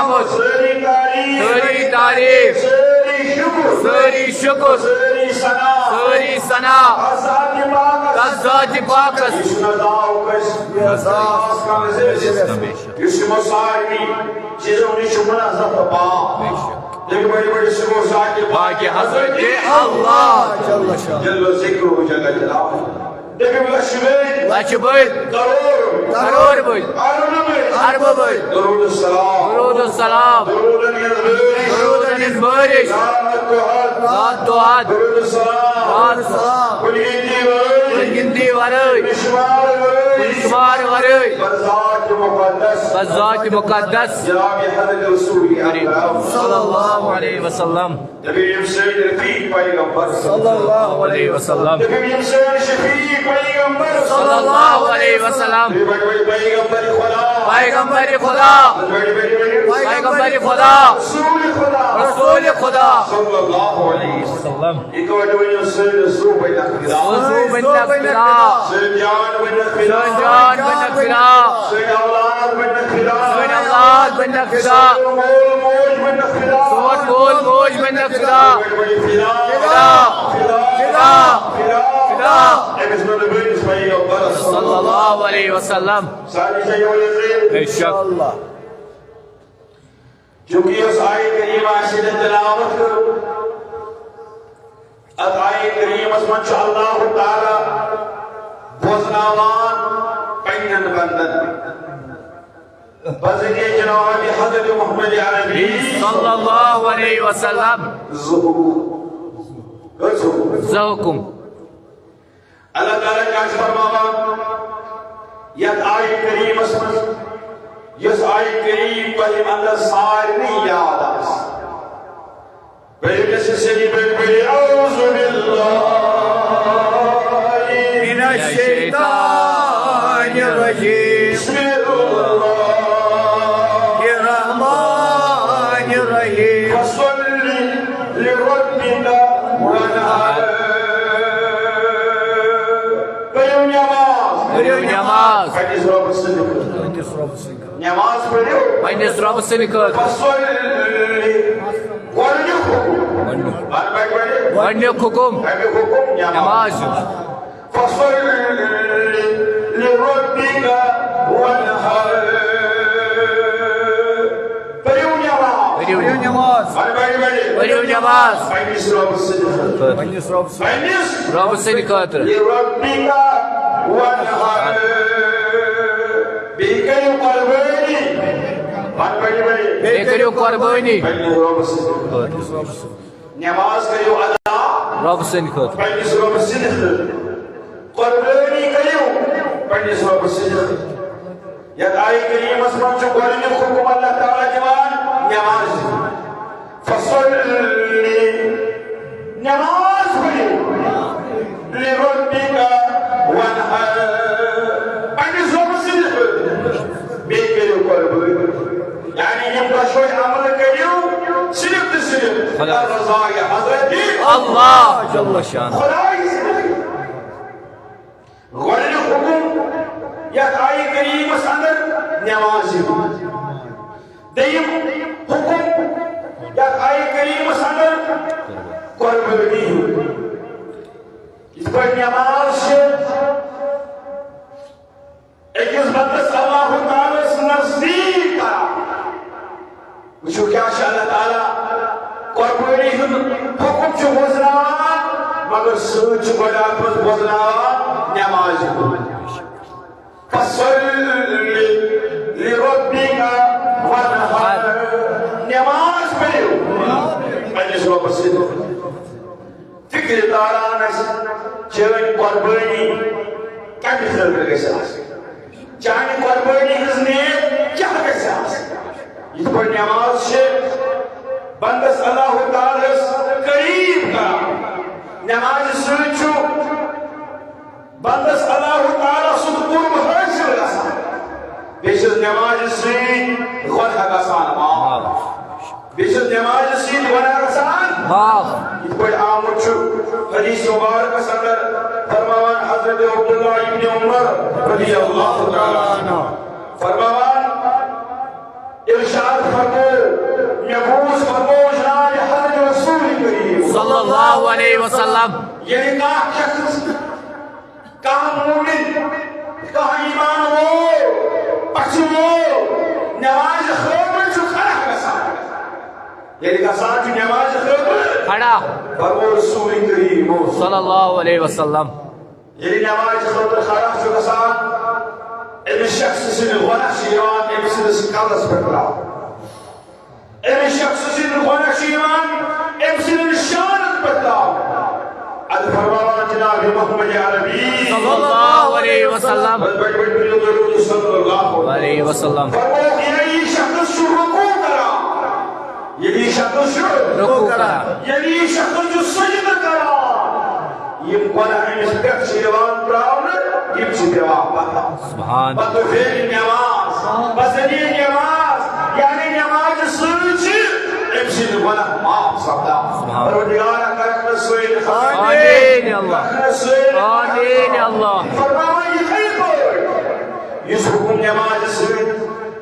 حمد ساری تعریف ساری شکر ساری ثنا تس ذات پاکس باقی حضرت اللہ جل ذکر جل جلالہ لچھ بل کرور بل ارب بل درود السلام درود بارش ذات دعات گندی ورائے شمار ورائے بذات مقدس صلی اللہ علیہ وسلم صلی اللہ علیہ وسلم صلی اللہ علیہ وسلم پیغمبر خدا پیغمبر خدا رسول خدا صلی اللہ علیہ وسلم وضو بن نفرا سنجان بن نفرا سن اولاد بن نفرا سوٹ بول موج بن نفرا فدا فدا فدا صلی اللہ علیہ وسلم بے شک چونکہ اس آیت کریم آشد تلاوت کرو اس آیت کریم اس منچ اللہ تعالی بوزناوان پینن بندن بزرگی جناب حضرت محمد عربی صلی اللہ علیہ وسلم زہکم اللہ تعالی کیا فرماوا یہ آیت کریم اس منچ یس آیت کریم پہلیم اللہ سارنی یاد آس پہلیم سے سنی بڑی اعوذ باللہ من الشیطان الرجیم بسم اللہ الرحمن الرحیم فصلی لربک ونحر پہلیم نماز نماز حدیث رب صدق نماز پڑھو پنس رب سٕنٛدِ خٲطرٕ گۄڈنیُک حُکُم نماز پٔرِو نماز پٔرِو نماز رب سٕنٛدِ خٲطرٕ بیٚیہِ کٔرِو قۄربٲنی نماز کریو ادا رب سٕنٛدِ خٲطرٕ پنس رب سٕنٛدِ قربٲنی کریو پنس رب سٕنٛدِ یتھ آیہِ کریٖمس منٛز چھُ گۄڈنیُک حُکم اللہ تعالیٰ دِوان نماز فصلی نماز پٔرِو لربک وانحر پنس رب سٕنٛدِ خٲطرٕ بیٚیہِ کٔرِو قربٲنی یعنی یم دۄشوے عمل کٔرِو صرف تہٕ صرف رضایہِ حضرت اللہ جل شان خدای گۄڈنیُک حُکم یتھ آیہِ کریٖمس اندر نماز دوٚیِم حُکم یتھ آیہِ کریٖمس اندر قربٲنی یِتھ پٲٹھۍ نماز چھِ أکِس بندس اللہ تعالیٰ نزدیک کران وٕچھِو کیٛاہ چھُ اللہ تعالیٰ قربٲنی ہُنٛد حُکم چھُ بوزناوان مگر سۭتۍ چھُ گۄڈٕ اَتھ منٛز بوزناوان نماز فصلی لربک وانحر نماز پٔرِو پننِس رۄبس سۭتۍ فِکرِ تاران اَسہِ چٲنۍ قربٲنی کَمہِ خٲطرٕ گژھِ آسٕنۍ چانہِ قربٲنی ہٕنٛز نیت کیٛاہ گژھِ آسٕنۍ یِتھ پٲٹھۍ نماز چھِ بندس اللہ تعالیٰ قریب کران نماز سۭتۍ چھُ بندس اللہ تعالیٰ سُنٛد قُرب حٲصِل گژھان بیٚیہِ چھِس نمازِ سۭتۍ گۄناہ گژھان معاف بیٚیہِ چھِس نمازِ سۭتۍ گۄناہ گژھان معاف یِتھ پٲٹھۍ آمُت چھُ حدیث مبارکس اندر فرماوان حضرت عبداللہ ابن عمر رضی اللہ تعالیٰ عنہ فرماوان ارشاد فرمو يبوس فرموجنا لحضرت رسول الكريم صلى الله عليه وسلم يعني كاح شخص كاح مومن كاح ایمان ہو پچھو نماز خبر جو کھڑا کسان یعنی کسان جو نماز خبر کھڑا فرمو رسول کریم صلی اللہ علیہ وسلم یعنی نماز خبر کھڑا جو کسان ام شخص سے غنہ شیوان ام سے کالس پکڑا ام شخص سے غنہ شیوان ام سے نشانت پکڑا اد فرمان جناب محمد عربی صلی اللہ علیہ وسلم صلی اللہ علیہ وسلم فرمو یعنی شخص جو رکوع کرا یعنی شخص جو رکوع کرا یعنی شخص جو سجدہ کرا یہ قرآن امس پہ شیوان پراؤن یہ جواب پتا سبحان بطفیل نماز بزنی نماز یعنی نماز سوچ امسی نوانا معاف سبدا پروردگارہ کرکن سوئل آمین اللہ آمین اللہ فرماوان یہ خیر پر اس حکم نماز سوئل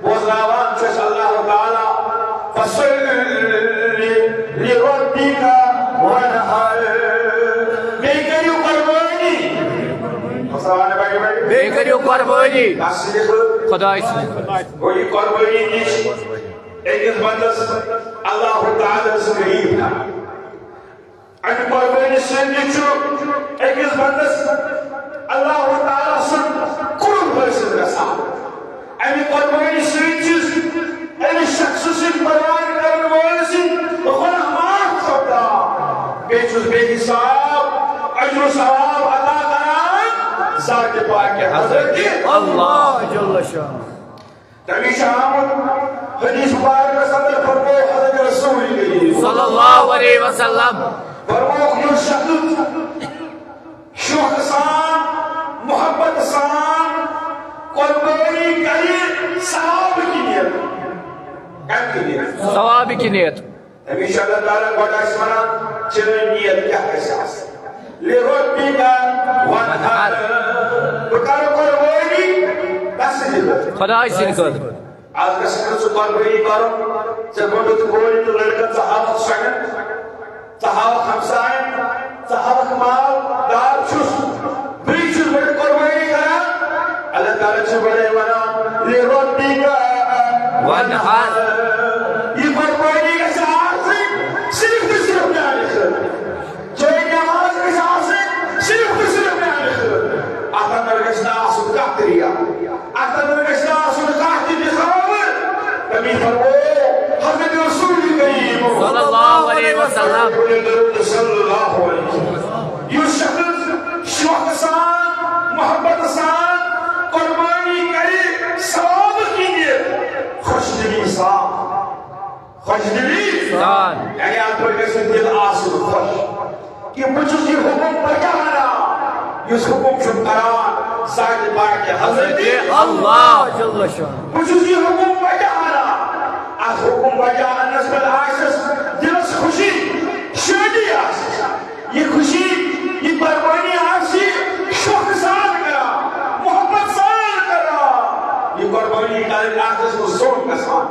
بوزناوان چوش اللہ تعالی فصل لربک ونحر بیکریو قربانی بیکریو قربانی خدا اس وہی قربانی نیش ایک بندس اللہ تعالی سے قریب تھا ان قربانی سے نیچو ایک بندس اللہ تعالی سے قرب حاصل رسا ان قربانی سے چیز ان شخص سے پروان کرنے والے سے خدا معاف سبدا بیچوز بے حساب اجر و ثواب عطا کران ذات پاک حضرت اللہ جل شان تبھی شام حدیث پاک میں صدر فرمو حضرت رسول کریم صلی اللہ علیہ وسلم فرمو یہ شخص شوق سان محبت سان قربانی کری ثواب کی نیت ثواب کی نیت تبھی اللہ تعالیٰ بڑا اسمنا چلے نیت کیا احساس لربک ونحر بکار قربانی بس جلد خدا اس نکل آج کسکن سے قربانی کرو چکوڑو تو گوڑی تو لڑکن صحابت شکن صحابت خمسائن صحابت مال دار چھوس بری چھوس بڑی قربانی کرا اللہ تعالیٰ چھو بڑے ونا لربک ونحر یہ قربانی کا ساتھ سے صرف بیانی خیر جو نماز کے ساتھ سے صرف بیانی خیر آتا نرگشنا آسو کاتریا آتا نرگشنا آسو کاتی بخواب نبی فرمو حضرت رسول کریم صلی اللہ علیہ وسلم صلی اللہ علیہ وسلم یہ شخص شوق سان محبت سان قربانی کری ثواب کی نیت خوش دلی سان خوش دلی سان یعنی آپ پر کسی دل آسو خوش کہ مجھے یہ حکم بجانا اس حکم شکران ذات پاک حضرت اللہ جل شان مجھے یہ حکم بجانا از حکم بجانا نسبت آسس دلس خوشی شادی آسس یہ خوشی یہ قربانی آسی شوق سان کرا محبت سان کرا یہ قربانی کرنے آسس کو زون کا سان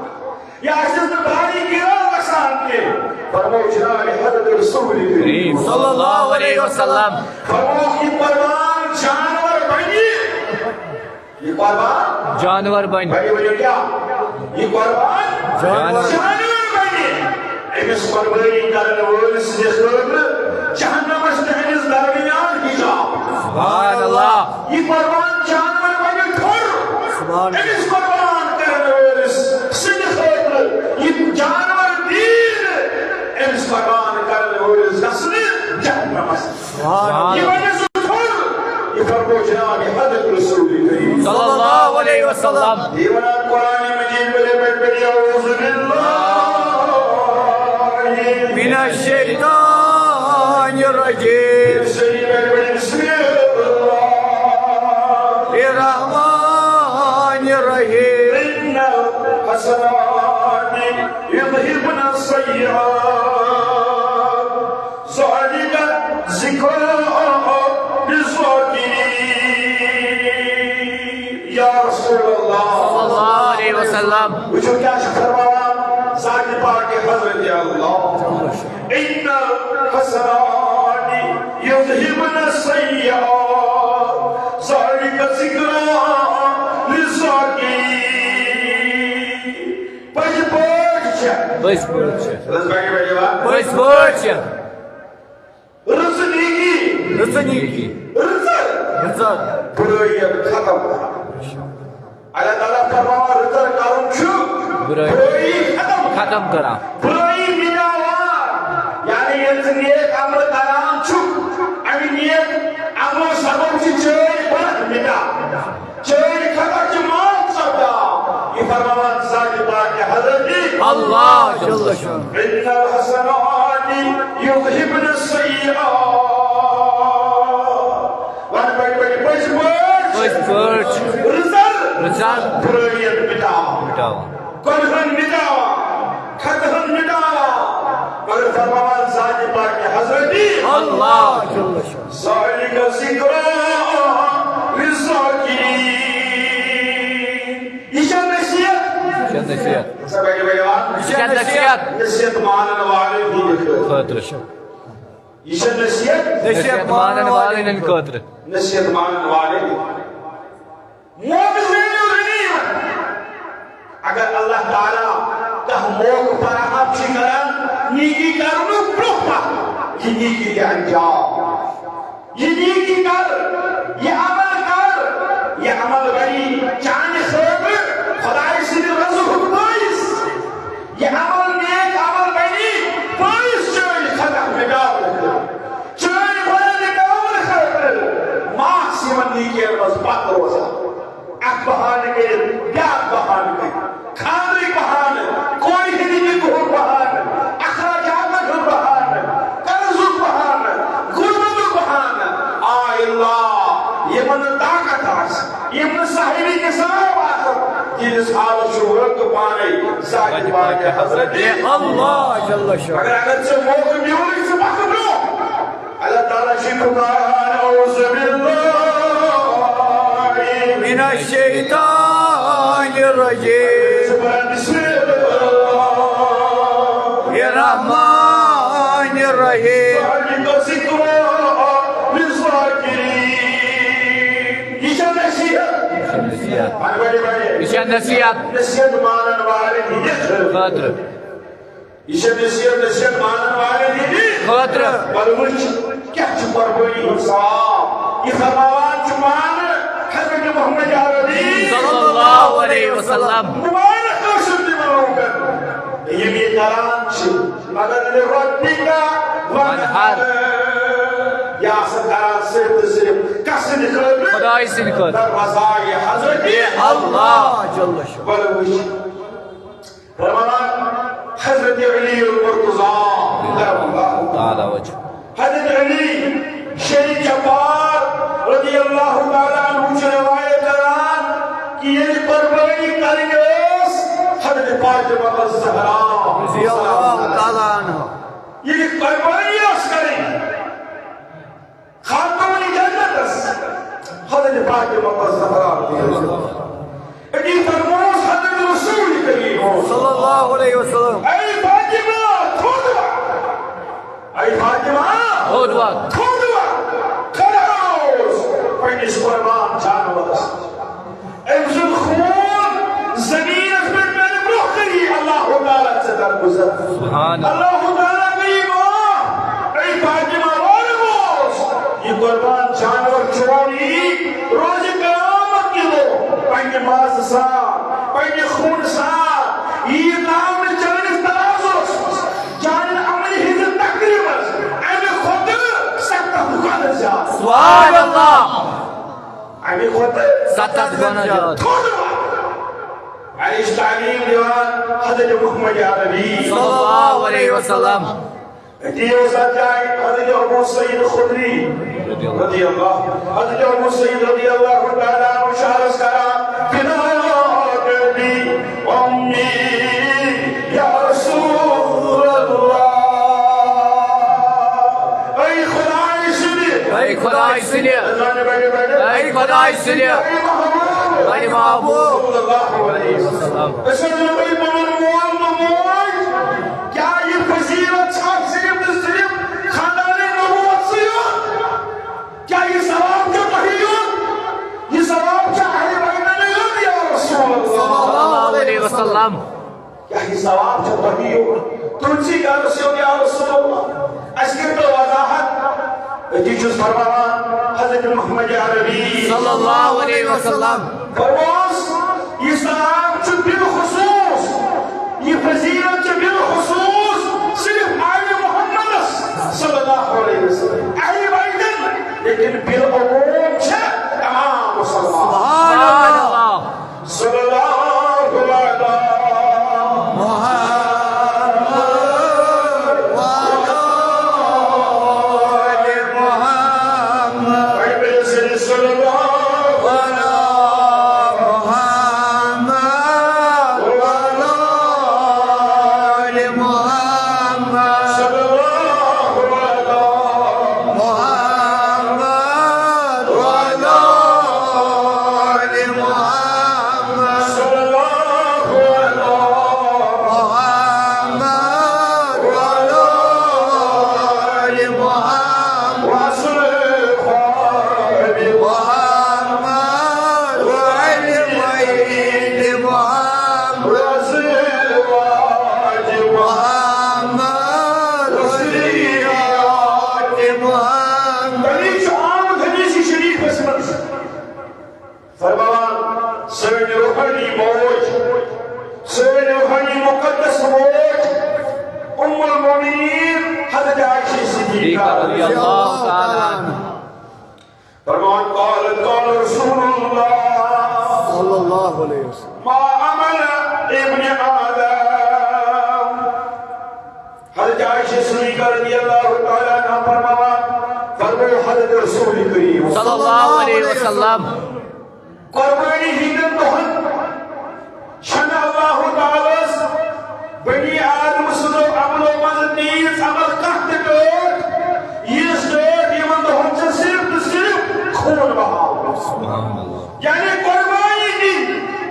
یا آسس نے بھاری گرا کا سان کے فرمو جناب حضرت رسول کریم صلی اللہ علیہ وسلم فرمو یہ قربان جانور بنی یہ قربان جانور بن بنی کیا یہ قربان جانور بنی امس قربانی کرنے والے سے خبر جہنم اس درمیان حجاب سبحان اللہ یہ قربان جانور بنی ٹھور امس قربان کرنے والے سے خبر یہ جانور دین امس قربان کرنے والے نسل جہنم یہ وجہ سے ٹھور یہ فرمو جناب حضرت رسول کریم صلی اللہ علیہ وسلم دیوانا قرآن مجید بلے بڑی اعوذ باللہ من الشیطان الرجیم بسم اللہ الرحمن الرحیم ان الحسنات يذهبن السيئات ذلك ذكرى للذاكرين یا رسول اللہ صلی اللہ علیہ وسلم وجو کیا فرمایا ذات پاک حضرت اللہ ان الحسنات یذہبن السیئات ذالک ذکری للذاکرین پج پاٹ بس پٲٹھۍ چھِ بس بس پٲٹھۍ چھِ رزنیگی رٕژنیٖکی رزر رٕژر برائیت ختم اللہ تعالیٰ فرماوا رزر کارن چھو برائی ختم کران برائی مٹاوان یعنی یہ نیک عمل کران چھو امی نیک عمل سبب چھ چوری برد مٹا چوری ختم چھ موت سبدا یہ فرماوا ذات پاک حضرت اللہ جل شان ان الحسنات یذہبن السیئات ون بڑی بڑی بس بس پٲٹھۍ چھِ رزر رٕژر برائیت مٹاوان مٹاوان کنہن مٹاوا خطہن مٹاوا مگر فرماوان ذات پاک حضرت اللہ جل شان ذالک ذکری للذاکرین یہ چھا نصیحت یہِ چھےٚ نصیحت سب بڑی بڑی بات یہِ چھےٚ نصیحت نصیحت مانن والے بھی خٲطرٕ چھِ یہ چھا نصیحت نصیحت مانن والٮ۪ن ہٕنٛدِ خٲطرٕ نصیحت مانن والے موقع زینو غنیمت اگر اللہ تعالیٰ کہ موقع فراہم چھ کران نیکی کرنو برونٛہہ یہ نیکی کے انجام یہ نیکی کر یہ عمل بنی چاند خاطر خدای سٕنٛدِ رضاہُک باعث یہ عمل نیک عمل بنی باعث چٲنۍ خطا مٹاونہٕ چٲنۍ گۄناہ مٹاونہٕ خٲطرٕ ماس یِمن نیکین منٛز پتھ روزان اکھ بہانہٕ کٔرِتھ بیٛاکھ بہانہٕ کٔرِتھ خانٛدرٕکۍ بہانہٕ کورِ ہٕنٛدِ نِکہُک بہانہٕ اخراجاتن ہُنٛد بہانہٕ قرضُک بہانہٕ غُربتُک بہانہٕ آے اللہ یِمن نہٕ طاقت آسہِ یِم نہٕ صاحبِ نِصاب آسن تِہنٛدِس حالس چھُ وٲقعہٕ پانے ذات پاک حضرت اللہ جل شان اگر ژےٚ موقعہٕ میونُے ژٕ پکھ برونٛہہ اللہ تعالیٰ چھُ خدایان اعوذ باللہ من الشیطان الرجیم بسم اللہ الرحمن الرحیم ذالک ذکری للذاکرین یہ چھا نصیحت نصیحت بڑی بڑی یہِ چھےٚ نصیحت نصیحت مانن والے خٲطرٕ یہ چھا نصیحت مانن والے خٲطرٕ بلوچ کیا چھ قربانی حساب یہ فرماوان چھ مان حضرت محمد عربی صلی اللہ علیہ وسلم مبارک قسم دی ملوکت یہ بھی کران چھ مگر لربک وانحر یا سکران صرف کسن خطر خدای سٕنٛدِ خٲطرٕ در رضای حضرت اللہ جل شان بلوچ فرماوان حضرت علی المرتضی کرم اللہ تعالیٰ وجہ حضرت علی شریف جبار رضی اللہ تعالیٰ عنہ چھ روایت کران کہ یہ قربانی کریں اس حضرت فاطمہ الزہرا رضی اللہ تعالیٰ عنہ یہ قربانی اس کریں خاتون جنت اس حضرت فاطمہ الزہرا اکی فرموز حضرت رسول کریم صلی اللہ علیہ وسلم اے فاطمہ تھوڑا اے فاطمہ خود وقت تھوڑا کھڑاؤس پینس قربان جانورس امسن خون زمین اس پر میں نے بروح کری اللہ تعالیٰ سے در گزر سبحان اللہ تعالیٰ قریب ہو اے فاطمہ رولموس یہ قربان جانور چھوڑی روز قیامت کی دو پینی ماز ساتھ پینی خون ساتھ یہ نام نے چلنس درازوس جانن عملی حضرت تقریبس امی خود سکتا حکان زیاد سبحان اللہ امی خود ستت گنا جات تھوڑا علیش تعلیم دیوان حضرت محمد عربی صلی اللہ علیہ وسلم دیو سجائی حضرت ابو سعید خدری رضی اللہ حضرت ابو سعید رضی اللہ تعالیٰ مشارس کرا بناکبی امی یا رسول اللہ اے خدای سنی اے خدای سنی اے خدای سنی اے محبوب صلی اللہ علیہ وسلم اسے نبی بن موال نموئی وسلم کیا ہی ثواب چھو بڑی ہو تلسی کا رسول یا رسول اللہ اسکر تو وضاحت جیچوز فرمان حضرت محمد عربی صلی اللہ علیہ وسلم فرموز یہ سلام چھو بالخصوص یہ فضیلت چھو بالخصوص صرف آل محمد صلی اللہ علیہ وسلم اہل بیتن لیکن بالعموم چھے تمام مسلمان سبحان اللہ صلی اللہ علیہ رضی اللہ تعالی فرمان قال رسول اللہ صلی اللہ علیہ وسلم ما عمل ابن آدم حضرت عائشہ صدیقہ رضی اللہ تعالیٰ عنہ فرمایا حضرت رسول کریم صلی اللہ علیہ وسلم قربانی ہندن دہن چھن اللہ تعالیٰ بنی آدم سنو عمل و مزد نیز عمل کہتے کر یہ سٹیٹ یہ من دہن سے صرف خون بہا یعنی قربانی دی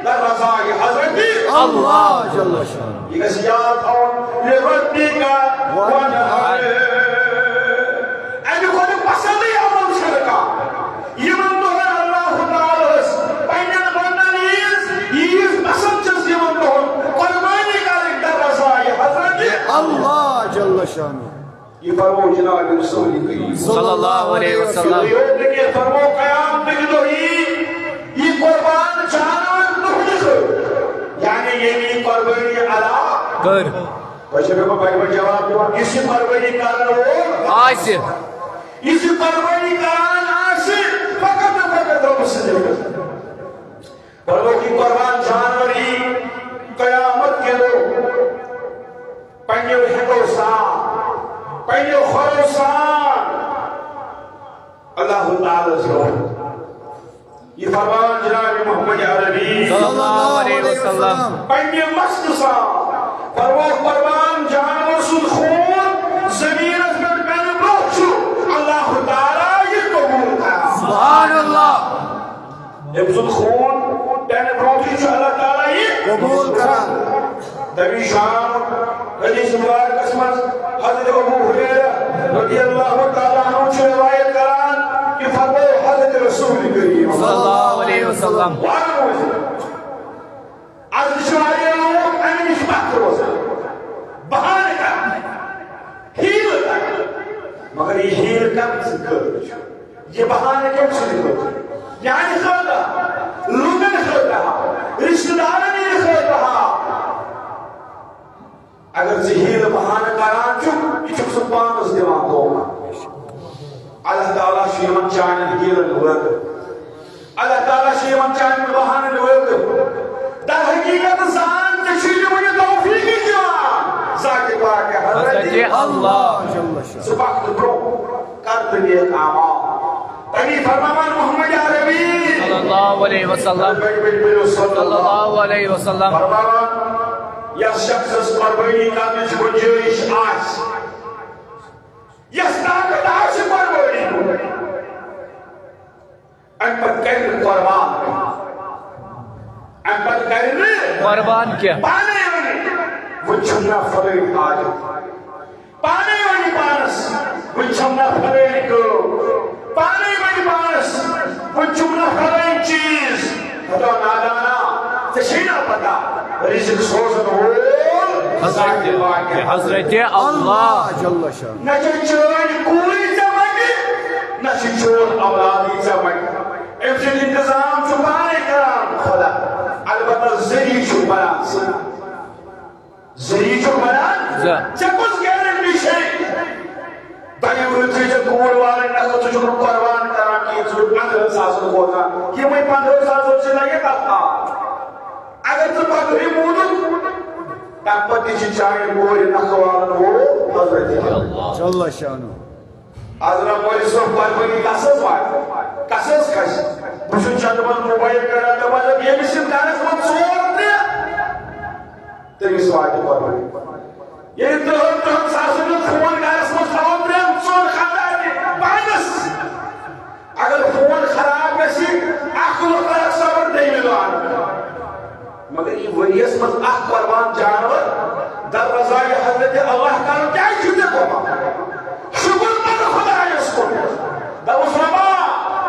در رضای حضرت اللہ جل شان یہ کسی یاد آن لربی کا ونہر اینی خود پسندی عمل شرکا یہ من دہن اللہ تعالیٰ پینن بندنیز یہ پسند چیز یہ من دہن قربانی کا در رضای حضرت اللہ جل شان یہ فرمو جناب رسول کریم صلی اللہ علیہ وسلم یہ فرمو قیام بگدوئی یہ قربان جانور نخلق یعنی یہ بھی قربانی علا گر بچے کو بھائی بھائی جواب دیا اسی قربانی کارن ہو آصف اسی قربانی کارن آصف فقط ہو مسجد فرمو کی قربان جانوری قیامت کے لوگ پنیو حقوصان پنیو خروصان اللہ تعالیٰ سے یہ فرمان جناب محمد عربی صلی اللہ علیہ وسلم پنیو مستسا فرمو قربان جانور سن خون زمین از پر پین بروچو اللہ تعالیٰ یہ قبول کرا سبحان اللہ ابزن خون پین بروچو اللہ تعالیٰ یہ قبول کرا نبی شام حدیث مبارک اسمت حضرت ابو حریرہ رضی اللہ تعالیٰ عنہ سے روایت کران کہ فرمو حضرت رسول کریم صلی اللہ علیہ وسلم وارن ہوئے عرض شماری لوگ انیش بات روزہ بہانے کا ہیل تک مگر یہ ہیل کم سے کر یہ بہانے کم سے کر یعنی خلدہ لوگن خلدہ رشتہ دارنی خلدہ اگر ذہیر بہانہ کران چک یہ چک سپانس دیوان دوما اللہ تعالیٰ شیمن چانن گیرن ورد اللہ تعالیٰ شیمن چانن بہانن ورد در حقیقت زان تشیل منی توفیقی جوان ذاکر پاک حضرت اللہ جل شان سباقت برو کرد نیک آمال تنی فرمان محمد عربی صلی اللہ علیہ وسلم صلی اللہ علیہ وسلم فرمان یا شخص اس قربانی کا مجھ گنجائش آس یس طاقت آس قربانی ان پر کرن قربان ان پر کرن قربان کیا پانے ونی وہ چھمنا فرین آج پانے ونی پانس وہ چھمنا فرین کو پانے ونی پانس وہ چھمنا فرین چیز خدا نادانا تشينا پتا رزق سوزن وول حضرت اللہ جل شان نچ چون کوئی زمانی نچ چون اولادی زمانی امسن انتظام چپانے کرام خدا البتہ زری چپانا زری چپانا چکس گیرن نیشے بھائی ورچے جو کول والے نکو جو قربان کران کی جو 15 سال ہوتا یہ میں 15 سال سے لگے تھا اگر تو پتری مودو تاپتی چی چاہے بوری نکوان ہو حضرت اللہ جل شان حضرت مولی صرف قربانی قصص بات قصص کش بشن چند من موبائل کرنا دبا جب یہ مسلم دانس من سوار دیا تیمی سوار دی قربانی یہ دہن ساسن خون دانس من سوار دیا سور خاندار دی بانس اگر خون خراب بسی اخلو خرق صبر دی ملوان مگر یہ وریس من اخ قربان جانور در رضای حضرت اللہ کارو کیا چھتے کو شکر من خدا اس کو در اسلامہ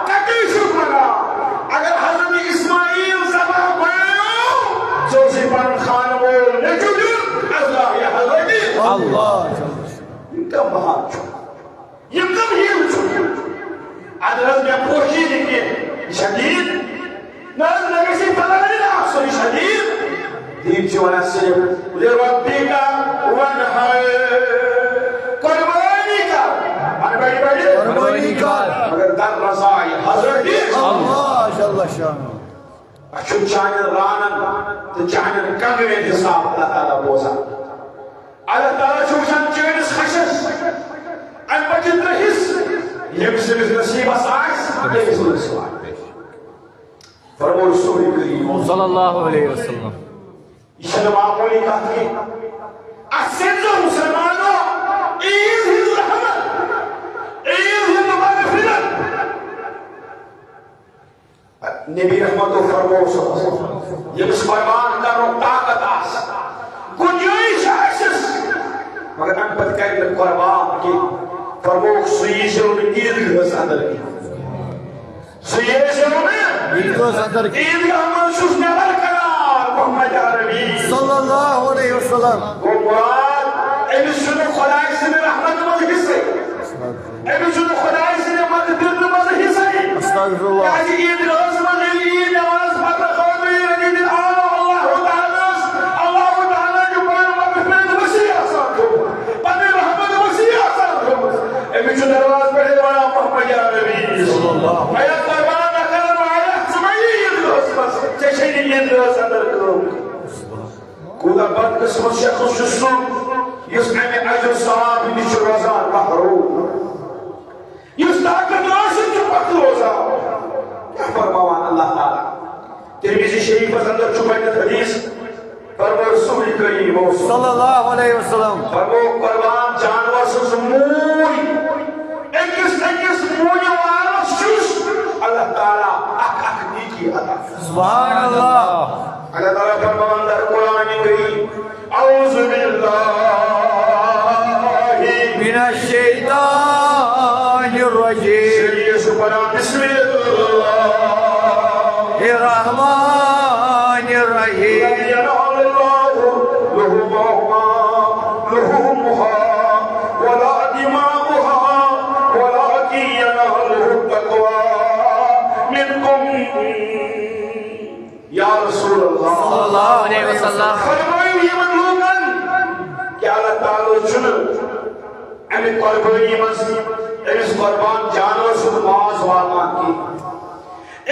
کتی شکر اگر حضرت اسماعیل زبا گوئیو جو زبان خانمو نجوجر اللہ یا حضرت اللہ یہ کم بہت چھو یہ کم ہیل چھو ادرس میں پوشی دیکھئے شدید ناز نگسی فلانی ناکسوی شدید دیب چوانا سیم لربی کا ونحر قربانی کا قربانی کا مگر در رضای حضرت اللہ جل شان اچھو چانر رانن تو چانر کنگوے حساب اللہ تعالیٰ بوزا اللہ تعالیٰ چوشن چینس خشش ان بچت رہیس یہ بسیب نصیب اسائس یہ بسیب نصیب فرمو رسول کریم صلی اللہ علیہ وسلم یہ معمولی کہت کی اسنزو مسلمانوں عید ہند رحمت عید ہند مغفرت نبی رحمت و فرمو یہ بس قربان کرو طاقت آس گنجائش آسس مگر ان پت کہت قربان کی فرمو سویشن میں عید گھس اندر کی سویشن میں عید صدر عید کا منشوش نبر کرار محمد عربی صلی اللہ علیہ وسلم وہ مراد ایمی شنو خدای سے رحمت مذہی سے ایمی شنو خدای سے مدد مذہی سے استغفر اللہ یعنی عید روز مذہی عید نواز فتر خوضی رجید اللہ تعالیٰ جو پر مغفرت وسیع آسان کو پر رحمت وسیع آسان کو ایمی شنو نواز پڑھے والا محمد عربی صلی اللہ علیہ قربان اکرم آیت سمائی عید روز بس چشنی عید روز اندر کرو کودا بد قسمت شخص جسو يسمعني أجر صواب نيش روزان محروم يستعقد راشد جبت روزان يحفر موان الله تعالى ترمزي شريف وزندر چوبين الحديث فرمو رسول کریم صلی اللہ علیہ وسلم فرمو قربان جانور سوز موئی اکس موئی وارس شوش اللہ تعالیٰ اک نیکی عطا سبحان اللہ اللہ تعالیٰ فرمان در قرآن کریم اعوذ باللہ من الشیطان الرجیم سریع سپنا بسم اللہ الرحمن الرحیم لن ينال الله لحومها ولا دماؤها ولكن يناله التقوى منكم یا رسول اللہ صلی اللہ علیہ وسلم فرمائیو یہ مطلوباً کہ اللہ تعالیٰ چنو امی قربانی منسی امیس قربان جانور سن ماز واتان کی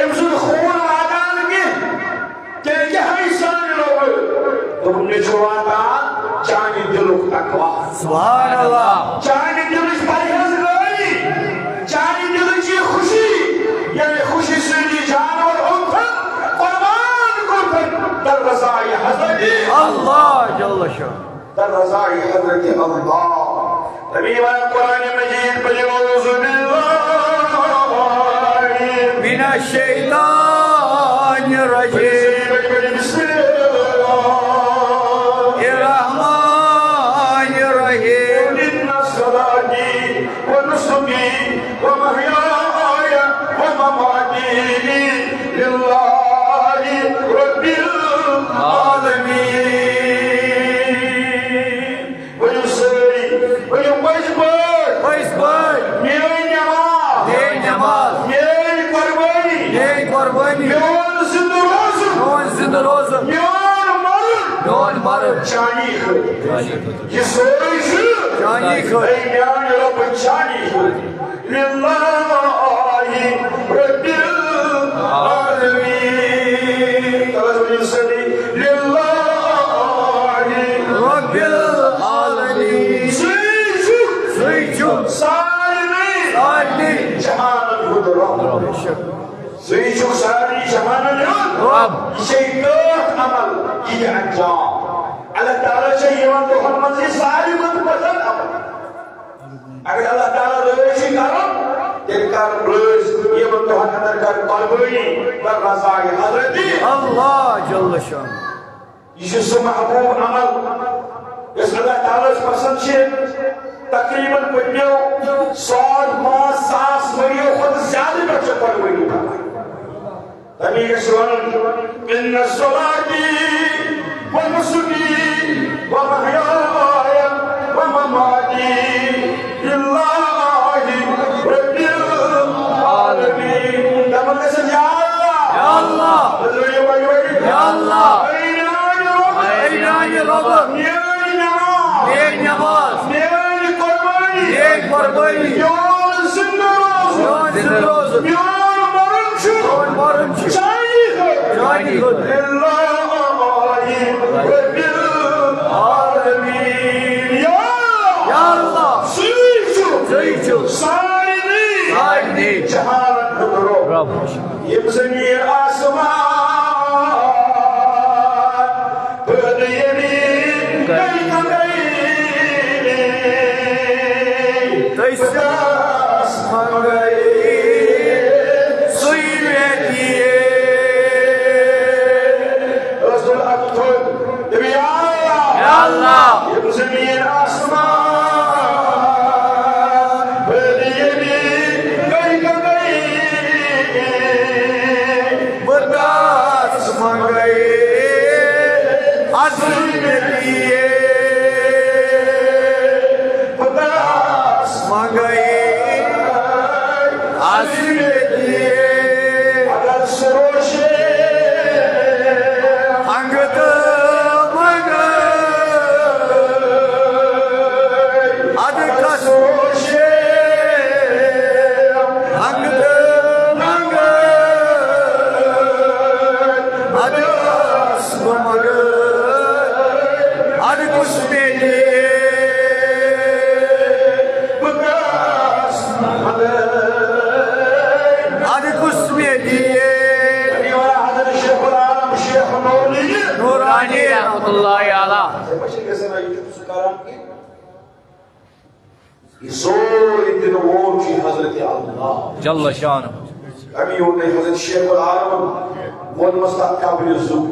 امسن خون واتان کی کہ ہمیں سانی لوگ تم نے چھواتان چانی دلوک تقوی سبحان اللہ چانی دلوک پریحز گئی چانی دلوک یہ خوشی یعنی خوشی سنی جانور انتن قربان کرتن در رضای حضرت اللہ جل شان در رضای حضرت اللہ نبی والا قرآن مجید بجی اعوذ باللہ من الشیطان الرجیم بسم اللہ الرحمن الرحیم ان صلاتي ونسكي ومحياي ومماتي لله رب العالمين چانی خود یہ سوئی چانی خود میان رب چانی خود للہ رب العالمین توجہ سنی للہ رب العالمین سویچو ساری جہان خود رب سویچو ساری جہان رب یہ عمل یہ انجام اللہ تعالیٰ سے یہ محمد سے ساری من پسند عمل اگر اللہ تعالیٰ روشی کرم تیل کر روز یہ من تو اندر کر قلبی بر رضای حضرتی اللہ جل شان یہ سو محبوب عمل اس اللہ تعالیٰ سے پسند سے تقریباً پتنیو 105,000 مریو خود زیادہ بچے قلبی تمہیں سوال ان الصلاة ونسكي ومحياي ومماتي لله رب العالمين تمام قسم يا الله یا اللہ اے رب نیک نماز نیک قربانی زندہ روز مرن چھ جانی خود یا اللہ سویچو ساری جہان خود رب یہ زمین آسمان پھر یمین کئی پداس منگئی سوئی بیٹھیے رسول اکتر یا اللہ یہ زمین آسمان پھر یمین کئی برداشت منگئے عزم بیٹھیے پداس منگئے عزم بیٹھیے اگر سروشے انگت منگئے ادکس سروشے انگت منگئے ادکس منگئے ادکس بیٹھیے پداس ادکس بیٹھیے حضرت شیخ العالم شیخ نوری نورانی رحمت اللہ علیہ یہ سوری دن وہ کی حضرت اللہ جل شان ابھی ہوتے حضرت شیخ العالم مون مستق قابل الزوم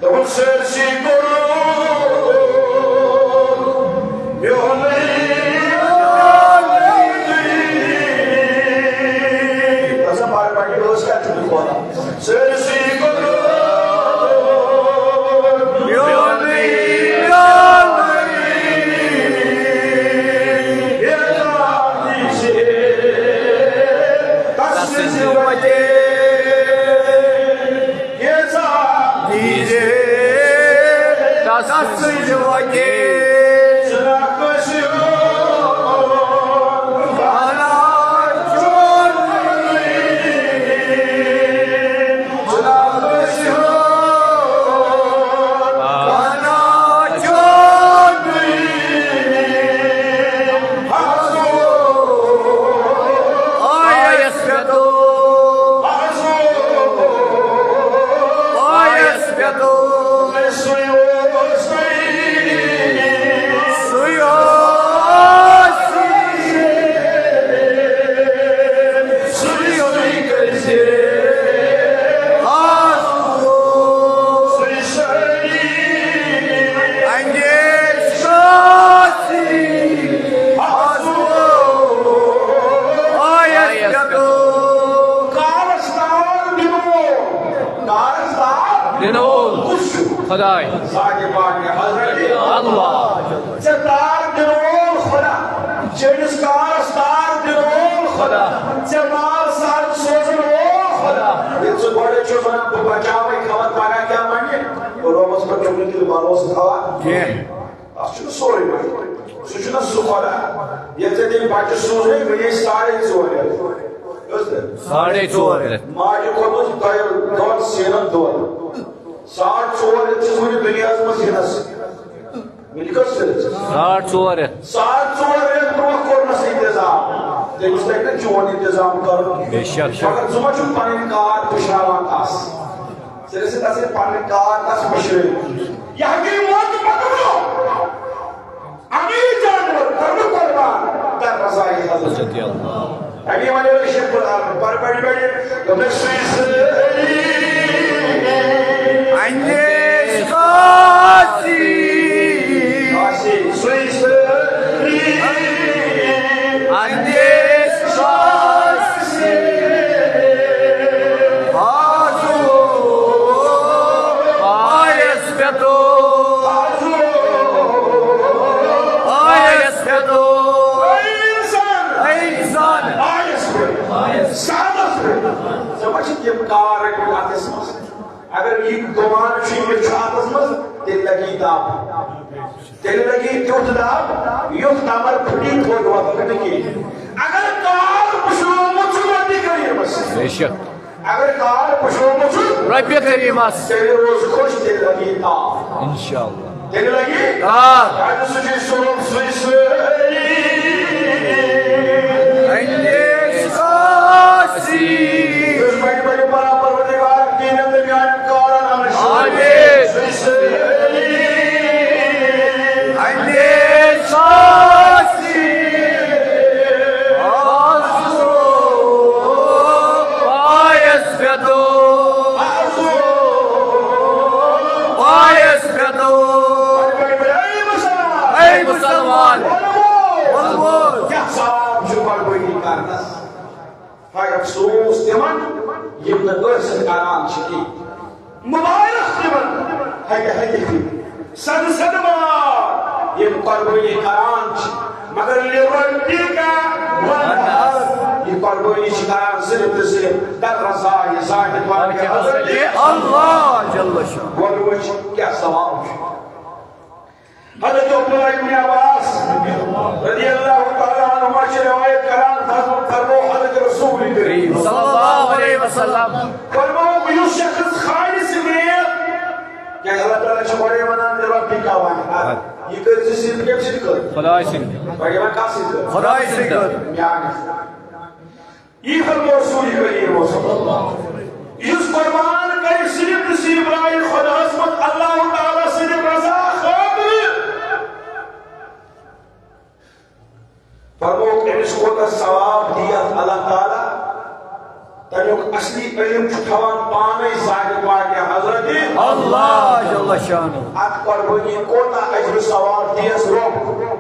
تقول سرسی کرو بیونی ایسا پارے پاکی روز کا چلی خوانا سرسی کرو خدای اللہ چتار دنول خدا چنس کار ستار دنول خدا چمال سال سوزن خدا یہ تو بڑے چوبنا بچاوے خبر پاگا کیا مانیے اور روز پر چوبنے کی بھروسہ تھاوان کینٛہہ اچھا سورُے سُہ چھُنہ سُہ خۄدا ییٚلہِ ژےٚ تٔمۍ بچہِ سوٗزٕے وٕنہِ 4.5 رٮ۪تھ ماجہِ کوٚرمُت تۄہہِ دۄن سیٖنن دۄد 4.5 رٮ۪تھ چھِس وٕنہِ دُنیاہس منٛز ہِنس وٕنہِ کٔژ رٮ۪تھ 4.5 رٮ۪تھ 4.5 رٮ۪تھ برونٛہہ کوٚرنس انتظام تٔمِس لگہِ نہٕ چون انتظام کَرُن بے شک مگر ژٕ ما چھُکھ پنٕنۍ کار پُشراوان تس ژےٚ گژھِ تَس پنٕنۍ کار تس پُشرٲوِتھ یہِ ہٮ۪کہِ موتہٕ پتہٕ برونٛہہ امیٖر جانور کرنہٕ قۄربان در رضایہِ حضرت امی ونے شیخ قرآن پر بڑی بڑی تمہیں سوئی سری اندیش قاسی قاسی سوئی سری اندیش قاسی آزو آیس بیتو آیس بیتو سمجھ تم کار اتس مز اگر یہ گمان اتس مز تیل لگی دب تیل لگی تیوت دب یوت نمبر پھٹی تھوڑ وقت کی اگر کار پشومت وتی کریمس بے شک اگر کار پشومت رۄپیہِ کریمس تیل روز خوش تیل لگی تاب انشاءاللہ تیل لگی تاب سجی سولم سوئی سوئی اندیش قاسی بڑی بڑی پرا پروردگار کی نمیان کارا نمش اندیش قاسی آزو آیس بیتو آیس بیتو اے مسلمان کیا صاحب جو بڑی کرنس ہائی افسوس تمن یم نرسن کران چکی مبارک تمن ہائی صد بار یم قربانی کران مگر لیورٹی کا یہ قربانی کران صرف صرف در رضای ذات پاک حضرت اللہ جل شان ولوچ کیا ثواب حضرت عبداللہ ابن عباس رضی اللہ تعالیٰ عنہ سے روایت کران فرمو حضرت رسول کریم صلی اللہ علیہ وسلم فرمو یہ شخص خالص نیت کہ اللہ تعالیٰ چھوڑے منان دے رب بھی کاوان یہ کرسی صرف کم سے کر خدای سٕنٛدِ بڑی من کاسی کر خدای سے کر یہ فرمو رسول کریم صلی اللہ اس قربان کر صرف نصیب رائی خدا عظمت اللہ تعالیٰ صرف رضا خاطر فرمو امس کوتا ثواب دیا اللہ تعالیٰ تمیوک اصلی علم چھوان پانے ذات پاک حضرت اللہ جل شان ات قربانی کوتا اجر ثواب دیا روب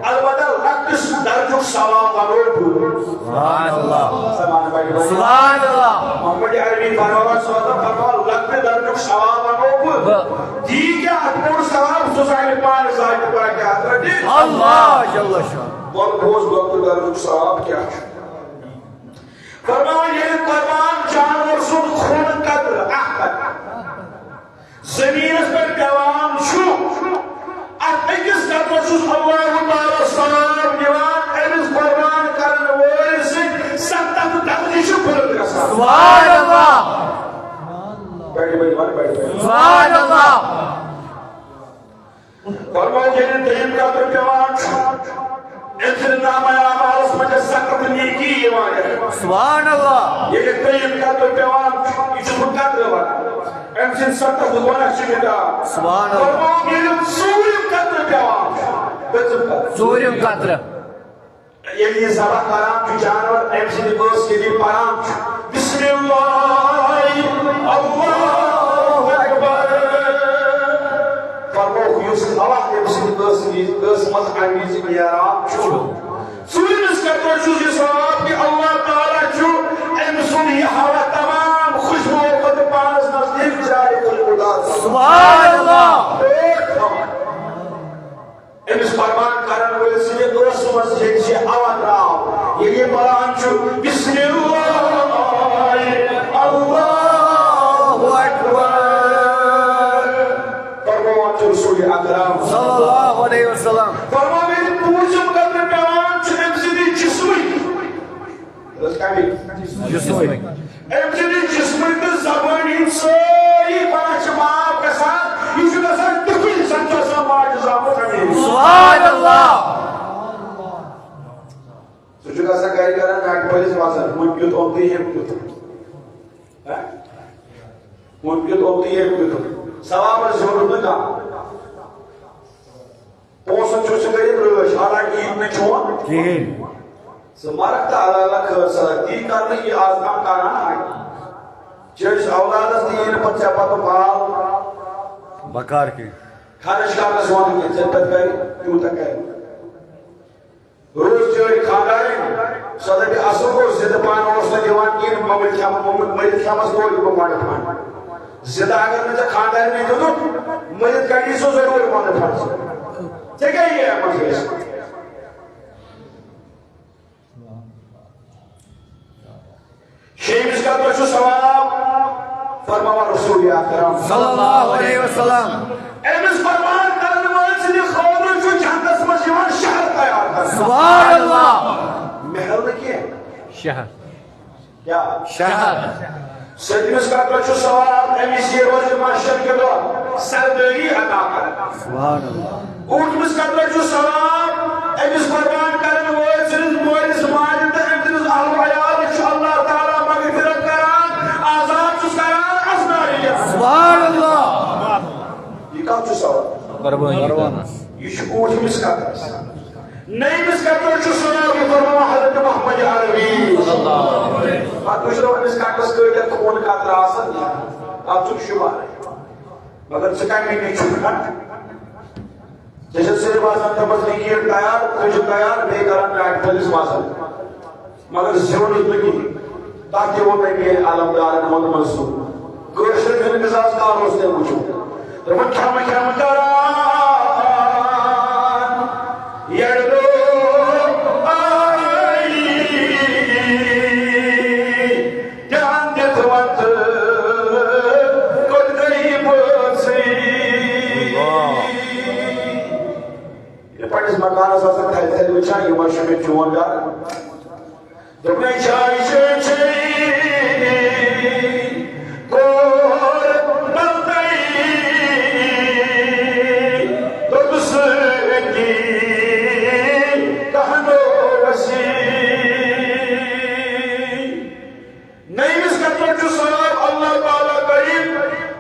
البتہ لکس درجک ثواب روب سبحان اللہ سبحان سبحان اللہ محمد عربی فرمان صلی اللہ لکس درجک ثواب روب دی کیا اتمور ثواب سوزائن پانے ذات پاک حضرت اللہ جل شان بہت بہت وقت درجک ثواب کیا فرمان یہ قربان جانور سن خون قدر احمد زمین اس پر دوام شو اکس قدر سن اللہ تعالی صلاب دیوان ایمز قربان کرن ویس ستت تقدیش پرد رسا سبحان اللہ بیٹی سبحان اللہ فرمان یہ دہیم قدر دیوان شو انسان نام اعمال اس میں سخت نیکی ایمان ہے سبحان اللہ یہ طیب کا تو پیوان یہ مقدر ہے انسان سخت خدوانا چکتا سبحان اللہ فرمان یہ سوریم کا تو پیوان ژوٗرِم قطرٕ یہ زبا کرام جو جانور انسان بس کے لیے پرام بسم اللہ اللہ اکبر فرمان یوس اللہ کے بسم بس مز انگیز میارام چھو سوریم اس کا تو چوز یہ سواب کہ اللہ تعالیٰ جو انسان یہ ہوا تمام خوشبو قد پانس نزدیک جائے خدا سبحان اللہ امس فرمان کرن ول سے دوست مسجد سے آواز راو یہ قرآن چھو بسم اللہ اللہ اکبر فرمان رسول اکرم علیہ وسلم فرمایا میری پوچھم کرنے پیوان چھو امزدی جسمی جسمک امزدی جسمی تو زبانی سوئی پانچ ماں کے ساتھ یہ جو نظر تکل سنچو سا معجزہ مطمئن سبحان اللہ سوچو کا سا گئی کرن کاٹ پولیس واسر منکیت ہوتی ہے منکیت ہوتی ہے سواب ضرورت نہ پوسن چھو سے گئی روش حالانکہ عید میں چھوان کہین سمارک تعالیٰ اللہ خیر صدق دی کرنے یہ آزمام کانا آئی چیز اولاد اس دین پچھا پاتو پاؤ بکار کی خانش کارنا سوان کی چلپت گئی کیوں تک گئی روز چوری خانداری صدق اصل کو زد پان اوسنا دیوان کی ممت خیامس دوئی کو مانے پان زد اگر میں خانداری میں جو تو مجھے کڑی سو ضرور مانے پان جگہ ہی ہے مجھے شیمس کا تو ثواب فرماوا رسول اکرم صلی اللہ علیہ وسلم امس فرمان کرنے والے سے خبر جو جہنم میں جوان شہر تیار کرنا سبحان اللہ محل نے کیا شہر کیا شہر سیدمس کا تو ثواب امس یہ روز معاشر کے دور سرداری عطا کرنا سبحان اللہ اوٹمس کا تو ثواب امس فرمان کرنے والے سے مولس ماجد امتنز اہل عیال اللہ تعالی مغفرت کران آزاد چس کران اسناری سبحان اللہ یہ کہاں چو ثواب قربانی یہ شکوٹ مسکت نئی مسکت پر چو ثواب یہ فرما حضرت محمد عربی بات کچھ لوگ مسکت پر سکرد خون کا تراسل آپ چک شبہ رہے مگر سکائی میں نہیں چھوٹا جیسے سرے بازن تبز لیکیر تیار کچھ تیار بے کرن میں آج پولیس بازن مگر زیونی لگی تاکہ وہ میں یہ عالم دار محمد منصور گوشت میں مزاج کار اس نے پوچھو تو وہ کھم کران یڑو آئی جان دیت وقت کل غریب سی یہ پڑھس مکان اس وقت تھیل بچھا یہ مرشد میں چون گا دنیا چاہی چاہی کور بلدائی تو دوسرے کہنو وسی نہیں مس کرتا جو سلام اللہ تعالیٰ کریم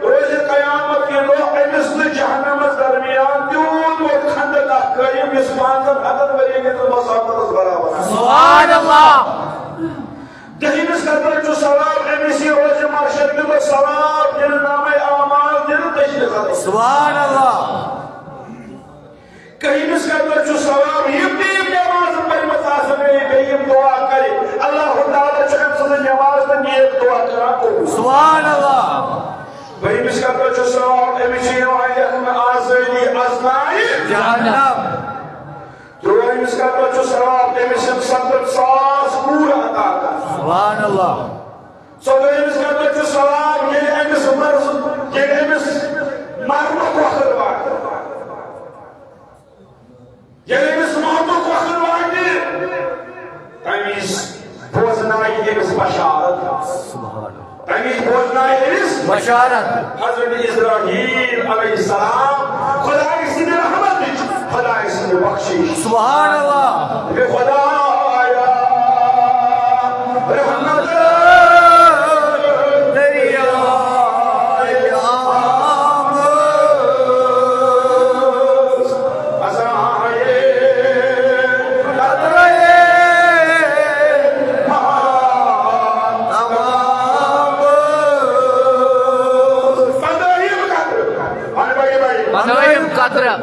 روز قیامت کے روح مثل جہنم درمیان دیون و خندق کریم اس مانزم حضر ولی کے تو مسافت برابر سبحان اللہ دہینس کرتا جو ثواب امیسی روز معاشر کے وہ ثواب جن نام اعمال جن تشریح کرتا سبحان اللہ کہینس کرتا جو ثواب یمیم نماز پر متاثر ہے بیم دعا کرے اللہ تعالیٰ چکم صدر نماز پر نیک دعا کرا کو سبحان اللہ بہینس کرتا جو ثواب امیسی نوائی یکم آزویلی ازنائی جہنم جو بہینس کرتا جو ثواب امیسی صدر ساس پورا عطا کر سبحان اللہ سوگیمس کرتا جو ثواب یہ امس مرض یہ امس مرمت وقت وقت یہ امس محمد وقت وقت امیس بوزنائی امس بشارت امیس بوزنائی امس بشارت حضرت اسرائیل علیہ السلام خدای سے رحمت خدای سے بخشش سبحان اللہ خدا رحمت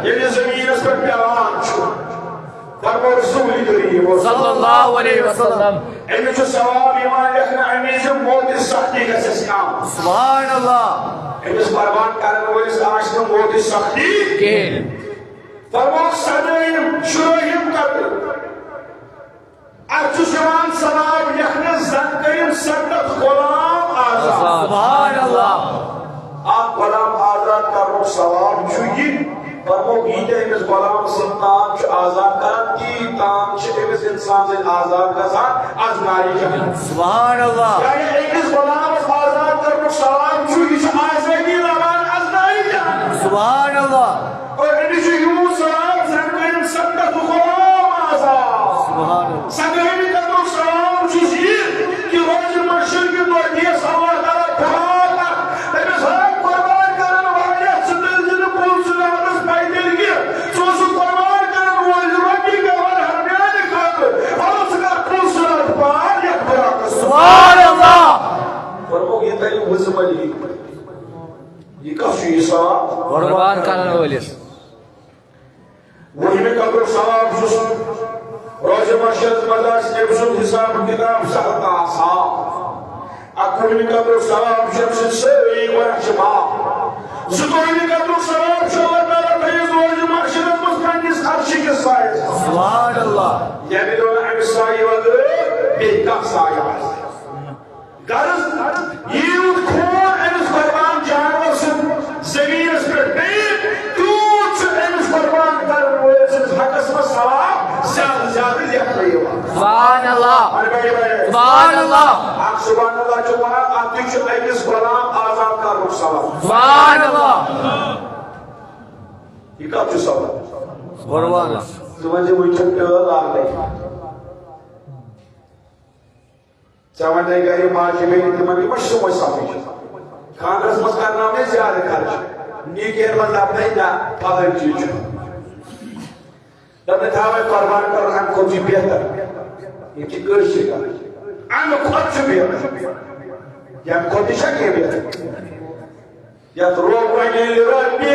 یہ زمین اس پر پیوان چھو فرمو رسولی کریم صلی اللہ علیہ وسلم امی جو ثواب ایمان لکھنا امیز موت سختی کا سسکام سبحان اللہ امیز قربان کرنے وہ اس آشن موت سختی کین فرمو صدیم شروعیم کرد ارچو شوان ثواب لکھنا زنکریم سردت غلام آزاد سبحان اللہ آپ غلام آزاد کرنو ثواب چھوئی فرمو ییٖتیٛاہ أمِس غۄلام سٕنٛد تام چھُ آزاد کران تی تام چھِ أمِس اِنسان سٕنٛدۍ آزاد گژھان از ناری جہنم سبحان اللہ یعنی أکِس غۄلامس آزاد کرنُک ثواب چھُ یہِ چھُ آزٲدی لبان از ناری جہنم سبحان اللہ اور أمِس چھُ یوٗت ثواب زن کٔرِن 70 غۄلام آزاد سبحان اللہ سگٲمی کرنُک ثواب چھُس یہِ کہ روزِ محشر کہِ دۄہ دِیَس اللہ تعالیٰ پھاک اکھ أمِس ہاو قۄربان کرن واریاہ ژٕ تٔرزِ نہٕ پونٛسہٕ لاگس پیدل کینٛہہ ژٕ اوسُکھ قۄربان کرن وٲلۍ رۄپیہِ گژھن میانہِ خٲطرٕ پتہٕ ژٕ کر پونٛسہٕ رٹ پار یتھ براقس سبحان اللہ فرموک یہ تیٚلہِ وٕزمٕلۍ یہِ کس چھُ یہِ ثواب قربان کرن وٲلِس وُہمہِ قبرُک ثواب چھُس روزِ محشرس منٛز آسہِ أمۍ سُنٛد حساب کِتاب سخت آسان 11مہِ قبرُک ثواب چھُ أمۍ سٕنٛدۍ سٲری گۄناہ چھِ معاف 12مہِ قبرُک ثواب چھُ اللہ تعالیٰ تھٲیِتھ روزِ محشرس منٛز پننِس عرشہِ کِس سایَس سبحان اللہ ییٚمہِ دۄہ نہٕ أمِس سایہِ وغٲر بیٚیہِ کانٛہہ سایہِ آسہِ غرض یوٗت خوٗن أمِس قۄربان جانور سُنٛد زٔمیٖنس پٮ۪ٹھ پیٚیہِ تیوٗت چھُ أمِس قۄربان کرن وٲلۍ سٕنٛدِس حقس منٛز ثواب زیادٕ زیادٕ لیکھنہٕ یِوان سبحان اللہ سبحان اللہ اکھ سبحان اللہ چھُ ونان اتھ تہِ چھُ أکِس غۄلام آزاد کرنُک ثواب سبحان اللہ یہِ کتھ چھُ ثواب قربان ژٕ ونہِ وٕنۍ چھُم ٹٲل لاگنے ژےٚ ونے گرِ ماجہِ بیٚنہِ تِمن تہِ ما چھُ سُے سمجھ خاندرس منٛز کرناونے زیادٕ خرچ نیٖکین منٛز دپنے نہ پھلٲنۍ چیٖز چھُ دپنے تھاوے قۄربان کرُن امہِ کھۄتہٕ چھُ بہتر یہِ چھِ کٲشِر کتھ امہِ کھۄتہٕ چھُ بہتر ییٚمہِ کھۄتہٕ تہِ چھا کینٛہہ بہتر یتھ روگ وۄنۍ ییٚلہِ رۄپیہِ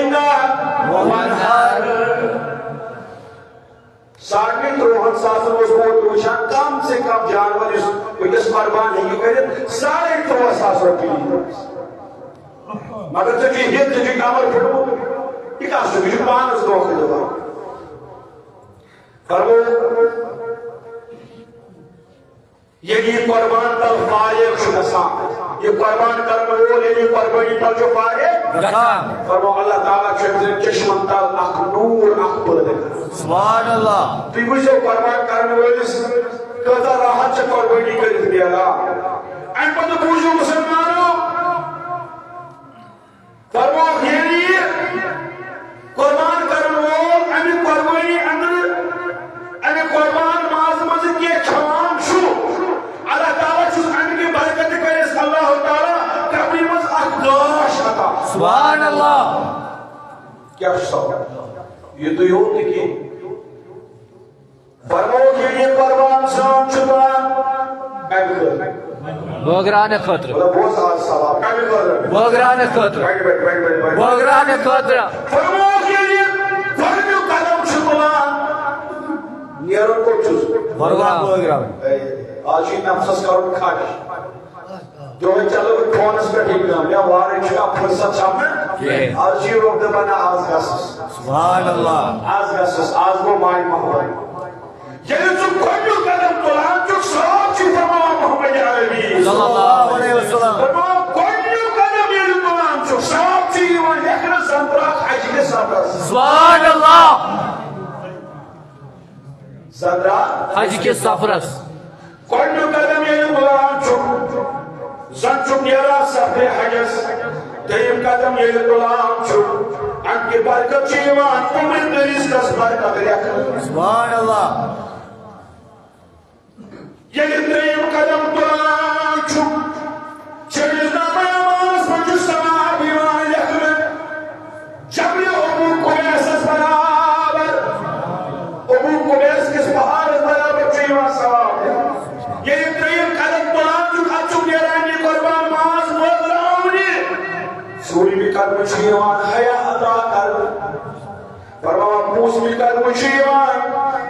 ساڑھے 30,000 اوس بہٕ وٕچھان کم سے کم جانور یُس وٕنکیٚس قۄربان ہیٚکہِ کٔرِتھ 3.5 رۄپیہِ مگر ژےٚ چھُے ہیٚتھ ژےٚ چھُے کمر پھُٹمُت یہِ کتھ چھُ یہِ چھُ پانس دھوکہٕ دِوان فرمو ییٚلہِ یہِ قۄربان تل فارغ چھُ گژھان یہِ قۄربان کرن وول ییٚلہِ یہِ قۄربٲنی تل چھُ فارغ فرمو اللہ تعالیٰ چھُ أمۍ سٕنٛدِ چشمن تل اکھ نوٗر اکھ پٲدٕ کران سبحان اللہ تُہۍ وٕچھو قۄربان کرن وٲلِس کۭژاہ راحت چھِ قۄربٲنی کٔرِتھ نیران امہِ پتہٕ بوٗزِو مُسلمانو فرموکھ ییٚلہِ یہِ قۄربان کرن وول امہِ قۄربٲنی اندر امہِ قۄربان مازٕ منٛزٕ کینٛہہ کھٮ۪وان چھُ اللہ تعالیٰ چھُس امہِ کہِ برکتہٕ کٔرِس اللہ تعالیٰ قبرِ منٛز اکھ گاش عطا سبحان اللہ کیٛاہ چھُ ثواب یہِ تُہۍ یوت نہٕ کینٛہہ فرموکھ ییٚلہِ یہِ قۄربان سان چھُ تُلان کمہِ خٲطرٕ بٲگراونہٕ خٲطرٕ مطلب بوز آز سوال کمہِ خٲطرٕ بٲگراونہٕ خٲطرٕ بٲگراونہٕ خٲطرٕ فرموکھ ییٚلہِ یہِ گۄڈٕنیُک قدم چھُ تُلان نیرُن کوٚت چھُس آز چھُ یہِ نفسس کرُن خرچ دۄہے چلو بہٕ فونس پٮ۪ٹھ یہِ کٲم یا وارٕ چھُ کانٛہہ فرصت سپدان آز چھُ یہِ رۄب دپان آز گژھس سبحان اللہ آز گژھس آز گوٚو ماے محبت ییٚلہِ ژٕ گۄڈٕنیُک قدم تُلان چھُکھ صاف چھُ فرماوان محمد عربی صلی اللہ علیہ وسلم فرماوان گۄڈٕنیُک قدم ییٚلہِ تُلان چھُکھ صاف چھُ یِوان لیکھنہٕ زنٛدراک حجہِ کِس سفرس سبحان اللہ زنٛدراک حج کِس سفرس گۄڈٕنیُک قدم ییٚلہِ تُلان چھُکھ زن چھُکھ نیران سفرِ حجس دوٚیِم قدم ییٚلہِ تُلان چھُکھ امہِ کہِ برکت چھِ یِوان عمر دٔرِستس برکت لیکھنہٕ سبحان اللہ ییٚلہِ ترٛیٚیِم قدم تُلان چھُکھ چھٔلِس نامس منٛز چھُ ثواب یِوان لیکھنہٕ جبلہِ ابوٗ قُبیسس برابر ابوٗ قُبیس کِس پہاڑس برابر چھُ یِوان ثواب ییٚلہِ ترٛیٚیِم قدم تُلان چھُکھ اتھ چھُکھ نیران یہِ قۄربان ماز مٲدراونہِ ژوٗرمہِ قدمہٕ چھُ یِوان حیا عطا کرنہٕ فرماوان پوٗنٛژمہِ قدمہٕ چھُ یِوان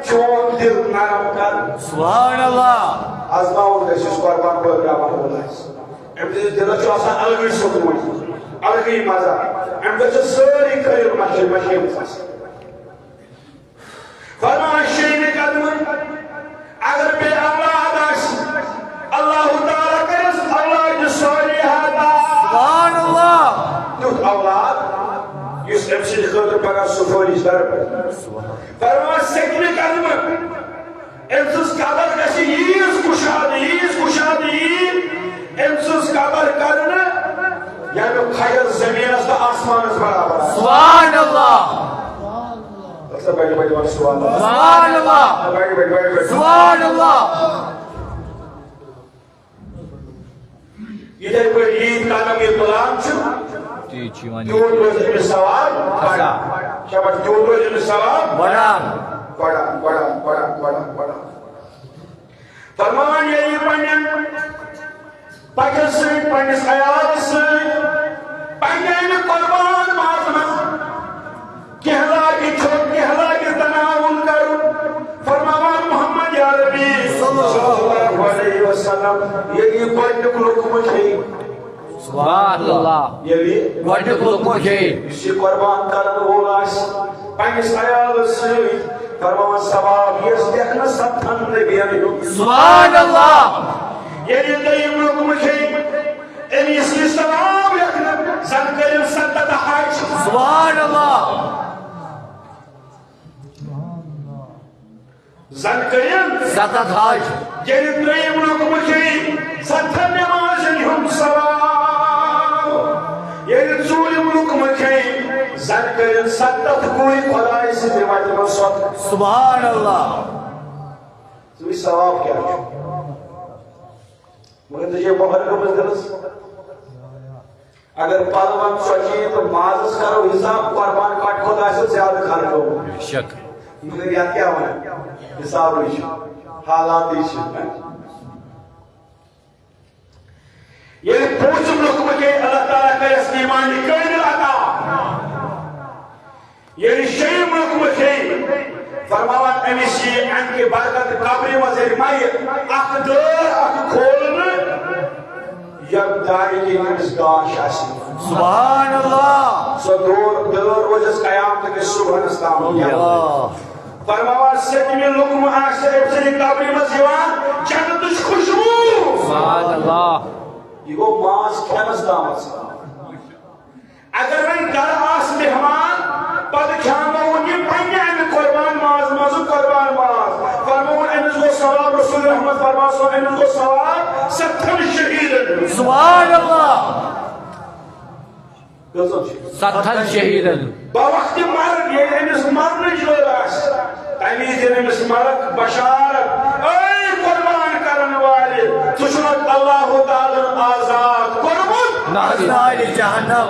چون دل نرم کرنہٕ سبحان اللہ آزماوُن گژھِ یُس قۄربان بٲگراوان وول آسہِ أمۍ سٕنٛدِس دِلس چھُ آسان الگٕے سکوٗن الگٕے مزٕ امہِ دۄہ چھِ سٲری خٲر مشیمٕژ آسان فرماوان شیٚیِمہِ قدمہٕ اگر بیٚیہِ اولاد آسہِ اللہ تعالیٰ کٔرِس اولادِ صالحہ عطا سبحان اللہ تیُتھ اولاد یُس أمۍ سٕنٛدِ خٲطرٕ پگاہ سُفٲرِش بستر پہ فرمان سکنی قدم امسز قبر گشی ییز کشاد امسز قبر کرنے یعنی خیر زمین است آسمان است برابر سبحان اللہ سبحان اللہ سبحان اللہ سبحان اللہ یہ پر عید قدم یہ تلان تیوت روز امس ثواب بڑا شبت تیوت روز امس ثواب بڑا فرمان یہ پنن پکر سۭتۍ پننس عیالس سۭتۍ پننہِ قربان ماز منٛز کینٛہہ لاگہِ چھوٚٹ کینٛہہ لاگہِ تناوُن کرُن فرماوان محمد یا نبی صلی اللہ علیہ وسلم ییٚلہِ یہِ گۄڈنیُک لُقمہٕ کھیٚیہِ سبحان اللہ ییٚلہِ گۄڈنیُک لُقمہٕ کھیٚیہِ یُس یہِ قربان کرن وول آسہِ پننس عیالس سۭتۍ فرماوان ثواب یس دیکھنا ستن نبیَن ہُنٛد سبحان اللہ ییٚلہِ دوٚیِم لُقمہٕ کھیٚیہِ أمِس یہِ ثواب لیکھنہٕ زن کٔرِن 7 حج سبحان اللہ زن کٔرِن 7 حج ییٚلہِ دوٚیِم لُقمہٕ کھیٚیہِ 7 نٮ۪مازن ہُنٛد ثواب ییٚلہِ ژوٗرِم لُقمہٕ کھیٚیہِ زن کٔرِن 7 گوٗرۍ خۄداے سٕنٛدِ وتہِ منٛز صدقہٕ سبحان اللہ ژٕ وٕچھ ثواب کیٛاہ چھُ مگر ژےٚ چھے مۄہر گٔمٕژ دِلس اگر پلون ژۄچی تہٕ مازس کرو حساب قربان کٹ کھۄتہٕ آسہِ زیادٕ خرچ گوٚمُت شک مگر یتھ کیٛاہ ونان حسابٕے چھُ حالاتٕے چھِ ییٚلہِ پوٗنٛژِم لُقمہٕ کھیٚیہِ اللہ تعالیٰ کرٮ۪س ایٖمانہِ کٲمِل عطا ییٚلہِ شیٚیِم لُقمہٕ کھیٚیہِ فرماوان أمِس یِیہِ اَمہِ کہِ برکت قبرِ منٛز ییٚلہِ مَیہِ اکھ دٲر اکھ کھولنہٕ یَتھ دارِ کِنۍ أمِس گاش آسہِ سبحان اللہ سۄ دٲر روزٮ۪س قیامتہٕ کِس صُبحَس تام فرماوان 7مہِ لُقمہٕ آسہِ أمۍ سٕنٛدِ قبرِ منٛز یِوان جنتٕچ خوشبوٗ سبحان اللہ یہ گو ماز کھینس تامت اگر وۄنۍ گرٕ آسہِ مہمان پتہٕ کھیاوناوُن یہِ پننہِ امہِ قربان ماز منٛزٕ قربان ماز فرماوُن أمِس گوٚو ثواب رسول رحمت فرماو سو أمِس گوٚو ثواب 7 شہیٖدن سبحان اللہ کٔژن 7 شہیٖدن بوقتِ مرگ ییٚلہِ أمِس مرنٕچ وٲر آسہِ تمہِ وِزِ دِن أمِس ملک بشارت اے قربان کرن والہِ ژٕ چھُنکھ اللہ تعالیٰ آزاد کوٚرمُت نار جہنم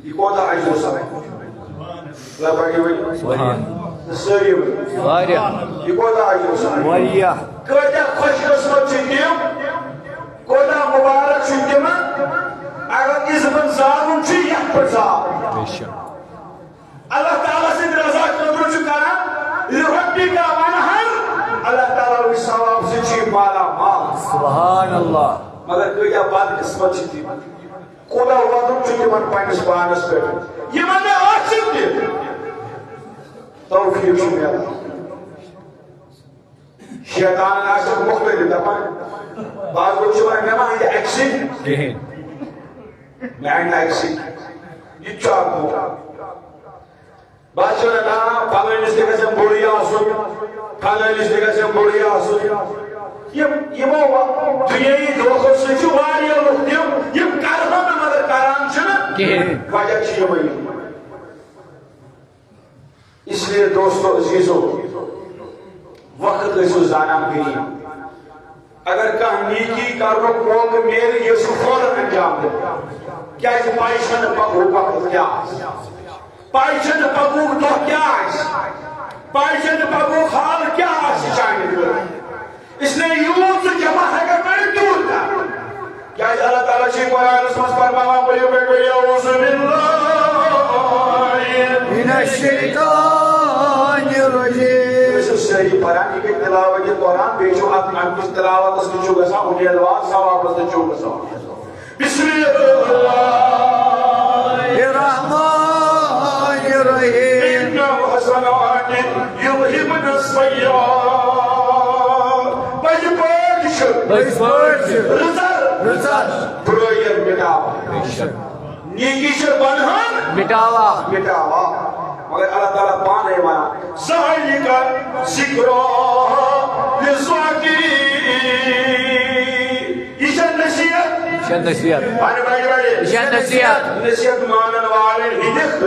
یہ کوتاہ اجر سمے سٲری واریاہ یہ کوتاہ اجر سمے واریاہ کۭتیاہ خوش قسمت چھِ تِم کوتاہ مبارک چھُ تِمن اگر عزتن زالُن چھُ یتھ پٲٹھۍ زال اللہ تعالیٰ سٕنٛدِ رضا خٲطرٕ چھُ کران لِرَبِّکَ وَانْحَرْ اللہ تعالیٰ وٕچھ ثواب سۭتۍ چھُ یہِ مالا مال سبحان اللہ مگر کۭتیاہ بد قسمت چھِ تِم کوتاہ وَدُن چھُ تِمن پننِس پانس پٮ۪ٹھ یِمن نہٕ ٲسِتھ تہِ توفیٖق چھُ مِلان شیطانن آسٮ۪کھ مختلف دپان بعض لُکھ چھِ ونان مےٚ ما اَندِ اَکہِ سۭتۍ کِہیٖنۍ مےٚ اَنہِ نہٕ اَکہِ سۭتۍ یہِ تہِ چھُ اکھ موقع بعض چھِ ونان فلٲنِس تہِ گژھِ بوٚڑٕے آسُن فلٲنِس تہِ گژھِ بوٚڑٕے آسُن یِمو دُنیٲیی دھوکو سۭتۍ چھِ واریاہ لُکھ تِم یِم کرہن نہٕ مگر کران چھِنہٕ کِہیٖنۍ وجہ چھِ یِمے اس لیے دوستو عزیزو وقت ٲسِو زانان غریٖب اگر کانٛہہ نیکی کرنُک موقعہٕ میلہِ یہِ چھُ فوراً انجام دِیُن کیٛازِ پاے چھنہٕ پگہُک وقت کیٛاہ آسہِ پاے چھنہٕ پگہُک دۄہ کیٛاہ آسہِ پاے چھنہٕ پگہُک حال کیٛاہ آسہِ چانہِ خٲطرٕ اس لیے یوٗت ژٕ جمع ہٮ۪ککھ کٔرِتھ تیوٗت کر کیٛازِ اللہ تعالیٰ چھُ قرآنس منٛز فرماوان ؤلِو بیٚیہِ ؤلِو اعوذ باللہ من الشیطان الرجیم ٲسِو سٲری پران یہِ گٔے تِلاوت قرآن بیٚیہِ چھُ اَتھ اَمہِ کِس تِلاوتس تہِ چھُ گژھان اُمیدوار ثوابس تہِ چھُ گژھان بسم اللہ الرحمن الرحیم إِنَّ الْحَسَنَاتِ يُذْهِبْنَ السَّيِّئَاتِ پٔزۍ پٲٹھۍ چھُ پٔزۍ پٲٹھۍ چھُ رٕژر رٕژر برٲیِر مِٹاوان نیکی سے بنہن مٹاوا مٹاوا مگر اللہ تعالیٰ پانے وانا ذالک ذکرہ للذاکرین یہ نصیحت شن نصیحت بھائی شن نصیحت نصیحت مانن والے ہدف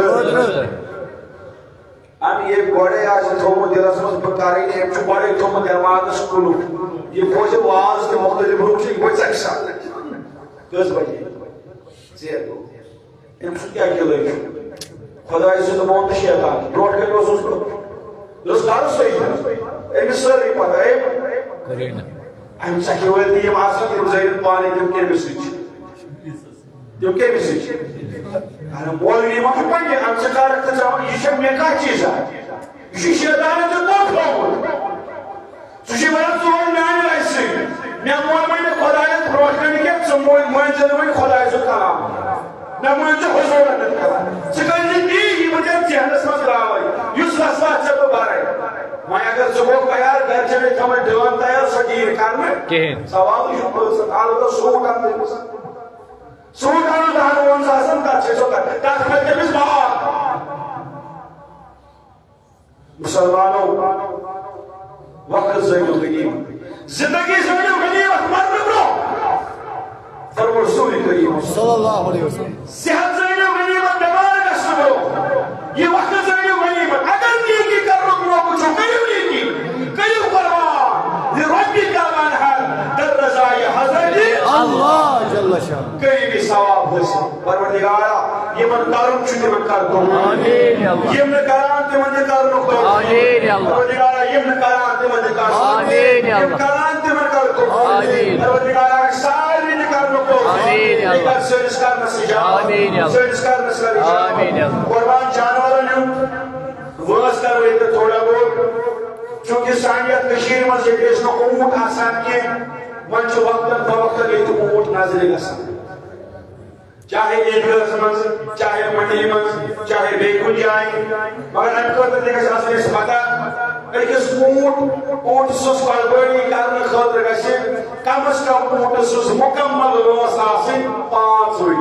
ام یہ بڑے آج تھومت دلس مز بکاری نے ایک بڑے تھومت دماغس کلو یہ بوجھ واز کے مختلف روپ سے بوجھ سکسا 10 بجے زیر دو امس کیا کلو خدای سن مونت شیطان بروٹ کے لوس لوس دارو سوئی امس سری پتہ ہے کرین ام سکی ول دی ماسن دی زین پانی دم کے مسج دم کے مسج انا مولوی ما پنجے ام سکار تے جام یہ میں کا چیز ہے یہ شیطان جو بہت ہو سوشی بڑا تو میں ایسے میں مول میں خدای بروٹ کے کے سمول منجن میں خدای جو کلام نہ منجن حضور نے کہا سکل دی یہ مجھے جہنم میں راوی یوس رسوا چپ بارے میں اگر صبح کا یار گھر چلے تھا میں ڈیوان تیار سگیر کار میں کہن سوال یہ پوچھ آلو تو سو کا سو کا دار ون ساسن کا چھو کا تاکہ میں کبھی بہت مسلمانوں وقت زینو غنیم زندگی زینو غنیم مر برو فرمو رسول کریم صلی اللہ علیہ وسلم صحت زینو غنیم بیمار کا سبرو یہ وقت زینو غنیم اگر نیکی کر رکھو کچھ کریو نیکی کریو قربان لربی کا منحل در رضای حضرت اللہ جل شان کئی بھی ثواب حسن پروردگارا یہ من کارم چھتے من کر دو آمین یا اللہ یہ من کاران تے من کر دو آمین یا اللہ پروردگارا یہ من کاران تے من کر دو آمین یا اللہ کاران تے من کر دو آمین پروردگارا ساری نے کر دو آمین یا اللہ سرس کار نسجا آمین یا اللہ سرس کار نسجا آمین یا اللہ قربان جانوروں نے وس کر وے تھوڑا بہت چونکہ سانیت کشیر میں سے اس کو اونٹ آسان کے من چھ وقتاً فوقتاً یہ تو اونٹ نازل گژھان چاہے ایڈرس مز چاہے منڈی مز چاہے بیکن جائیں مگر ام خاطر تہ گژھِ آسن اسہِ پتہ أکِس اونٹ سٕنٛز قۄربٲنی کرنہٕ خٲطرٕ گژھِ کم از کم اونٹ سٕنٛز مکمل وٲنٛس آسٕنۍ 5 ؤری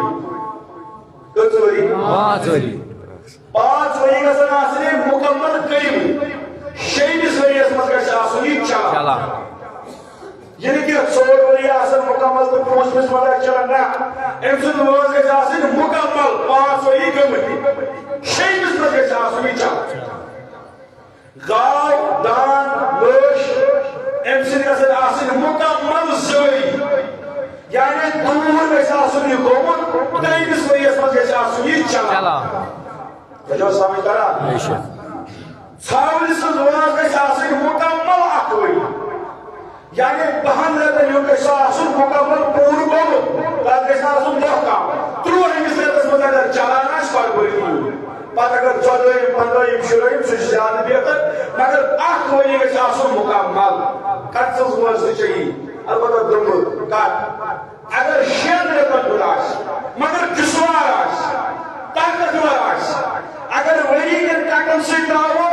کٔژ ؤری 5 ؤری 5 ؤری گژھن آسٕنۍ مکمل کٔرِو 6 ؤریَس منٛز گژھِ آسُن یہِ چلان یعنی کہ 4 ؤری آسن مکمل تو 5 منٛز چلان نہ أمۍ سُنٛد وٲنٛس گژھِ آسٕنۍ مکمل 5 ؤری گٔمٕتۍ 6 منٛز گژھِ آسُن یہِ چلان گاو دان لٲش أمۍ سٕنٛدۍ گژھن آسٕنۍ مکمل زٲوۍ یعنی دوٗر گژھِ آسُن یہِ گوٚمُت 3 ؤریَس منٛز گژھِ آسُن یہِ چلان تۄہہِ سمجھ تران ژھاوٕلۍ سٕنٛز وٲنٛس گژھِ آسٕنۍ مکمل 1 ؤری یعنی 10 رٮ۪تن ہُنٛد گژھِ آسُن مکمل پوٗرٕ گوٚمُت تتھ گژھِ نہٕ آسُن دۄہ کم 13 رٮ۪تس منٛز اگر چلان آسہِ قۄربٲنی پتہٕ اگر 14 15 16 سُہ چھُ زیادٕ بہتر مگر 1 ؤری گژھِ آسُن مکمل کتھ سٕنٛز وٲنٛس تہِ چھِ یی البتہ دُمبہٕ کتھ اگر 6 رٮ۪تن ہُنٛد آسہِ مگر جسوار آسہِ طاقتور آسہِ اگر ؤری کٮ۪ن ٹکن سۭتۍ ترٛاوو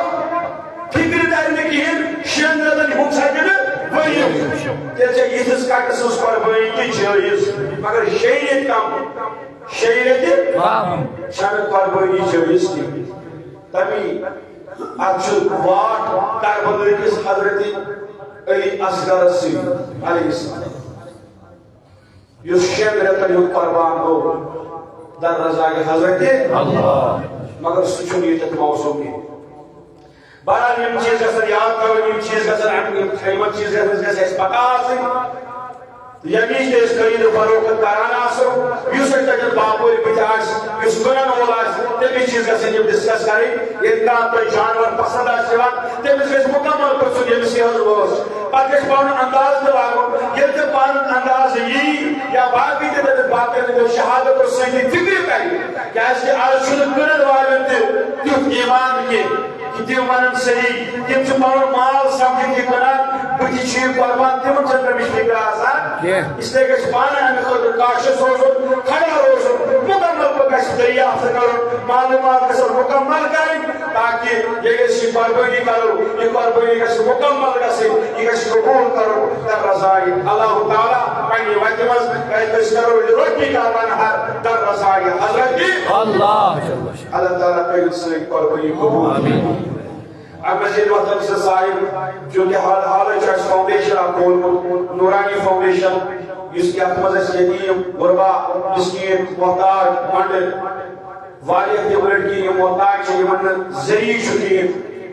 فکر ترِ نہٕ کِہیٖنۍ 6 رٮ۪تن ہُنٛد ہیٚکہِ نہٕ تیٚلہِ چھِ یِتھِس کٹہٕ سٕنٛز قۄربٲنی تہِ جٲیِز مگر 6 رٮ۪تۍ کم 6 رٮ۪تہِ چھنہٕ قۄربٲنی جٲیِز کِہیٖنۍ تمی اتھ چھُ واٹھ کربلہٕ کِس حضرت علی اصغرس سۭتۍ علیہ السلام یُس 6 رٮ۪تن ہُنٛد قۄربان گوٚو در رضایہِ حضرت مگر سُہ چھُنہٕ ییٚتٮ۪تھ موضوٗع کِہیٖنۍ بہرحال یم چیز گژھن یاد تھاوٕنۍ یم چیز گژھن یِمن چیٖزن ہٕنٛز گژھِ اَسہِ پتہ آسٕنۍ ییٚمہِ نِش تہِ أسۍ خریٖدو فروخت کران آسو یُس اَسہِ تَتٮ۪ن باپٲرۍ بٕتھِ آسہِ یُس کٕنن وول آسہِ تٔمِس چیٖز گژھن یِم ڈسکس کرٕنۍ ییٚلہِ کانٛہہ تۄہہِ جانور پسنٛد آسہِ یِوان تٔمِس گژھِ مکمل پرژھُن ییٚمِس یہِ حظ وٲژ پتہٕ گژھِ پنُن انداز تہِ لاگُن ییٚلہِ تہِ پنُن انداز یی یا باقٕے تہِ تَتٮ۪ن باقین ہٕنٛدیو شہادتو سۭتی فِکرِ کرِ کیٛازِ کہِ آز چھُنہٕ کٕنن والٮ۪ن تہِ تیُتھ ایمان کینٛہہ تم ون صحیح تم پن مال سمجھت یہ کھانا بتھ قربان تم تمہیں فکر آسان اس لیے گھر پانے امہ خاطر کاشس روزن کھڑا روزن مکمل گھر دریافت کرو معلومات گھن مکمل کریں تاکہ یہ قربانی کرو یہ قربانی گھس مکمل گھن یہ قبول کرو در رضائی اللہ تعالیٰ پنی وتہ مز کرو روٹی کا منہر در رسائی حضرت اللہ جل شان اللہ تعالیٰ کر سن قربانی قبول اب مزید وقت سے صاحب جو کہ حال چرچ فاؤنڈیشن آپ کھولمت نورانی فاؤنڈیشن جس کی اتمز یتیم غربا مسکین محتاج منڈل واریہ تم لڑکی محتاج یمن ذریعہ شکیر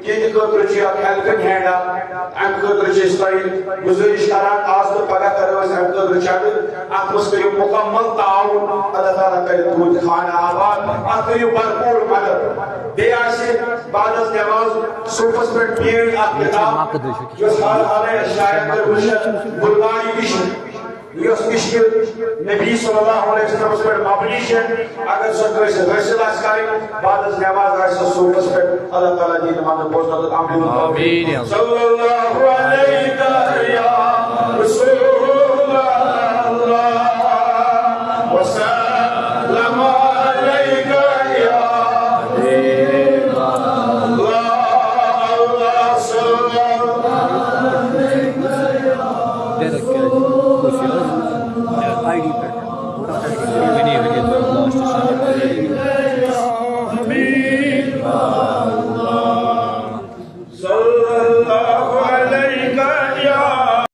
تہند خاطر ہیلپنگ ہینڈ ام خاطر گزارش کران آج تو پگہ کرو ام خاطر چند ات مز کرو مکمل تعاون اللہ تعالیٰ کر تہد خانہ آباد ات کرو بھرپور مدد بیٚیہِ بعد از نماز صوفس پہ پیر اخ کتاب یس حال حالے شاید کٔرمٕژ بُلواری مشن یس مشکل نبی صلی اللہ علیہ وسلم پہ مبنی اگر سو حاصل آس کریں بعد از نماز آس صوفس پہ اللہ تعالیٰ دین مدد پہنچ عمل صلی اللہ علیہ وسلم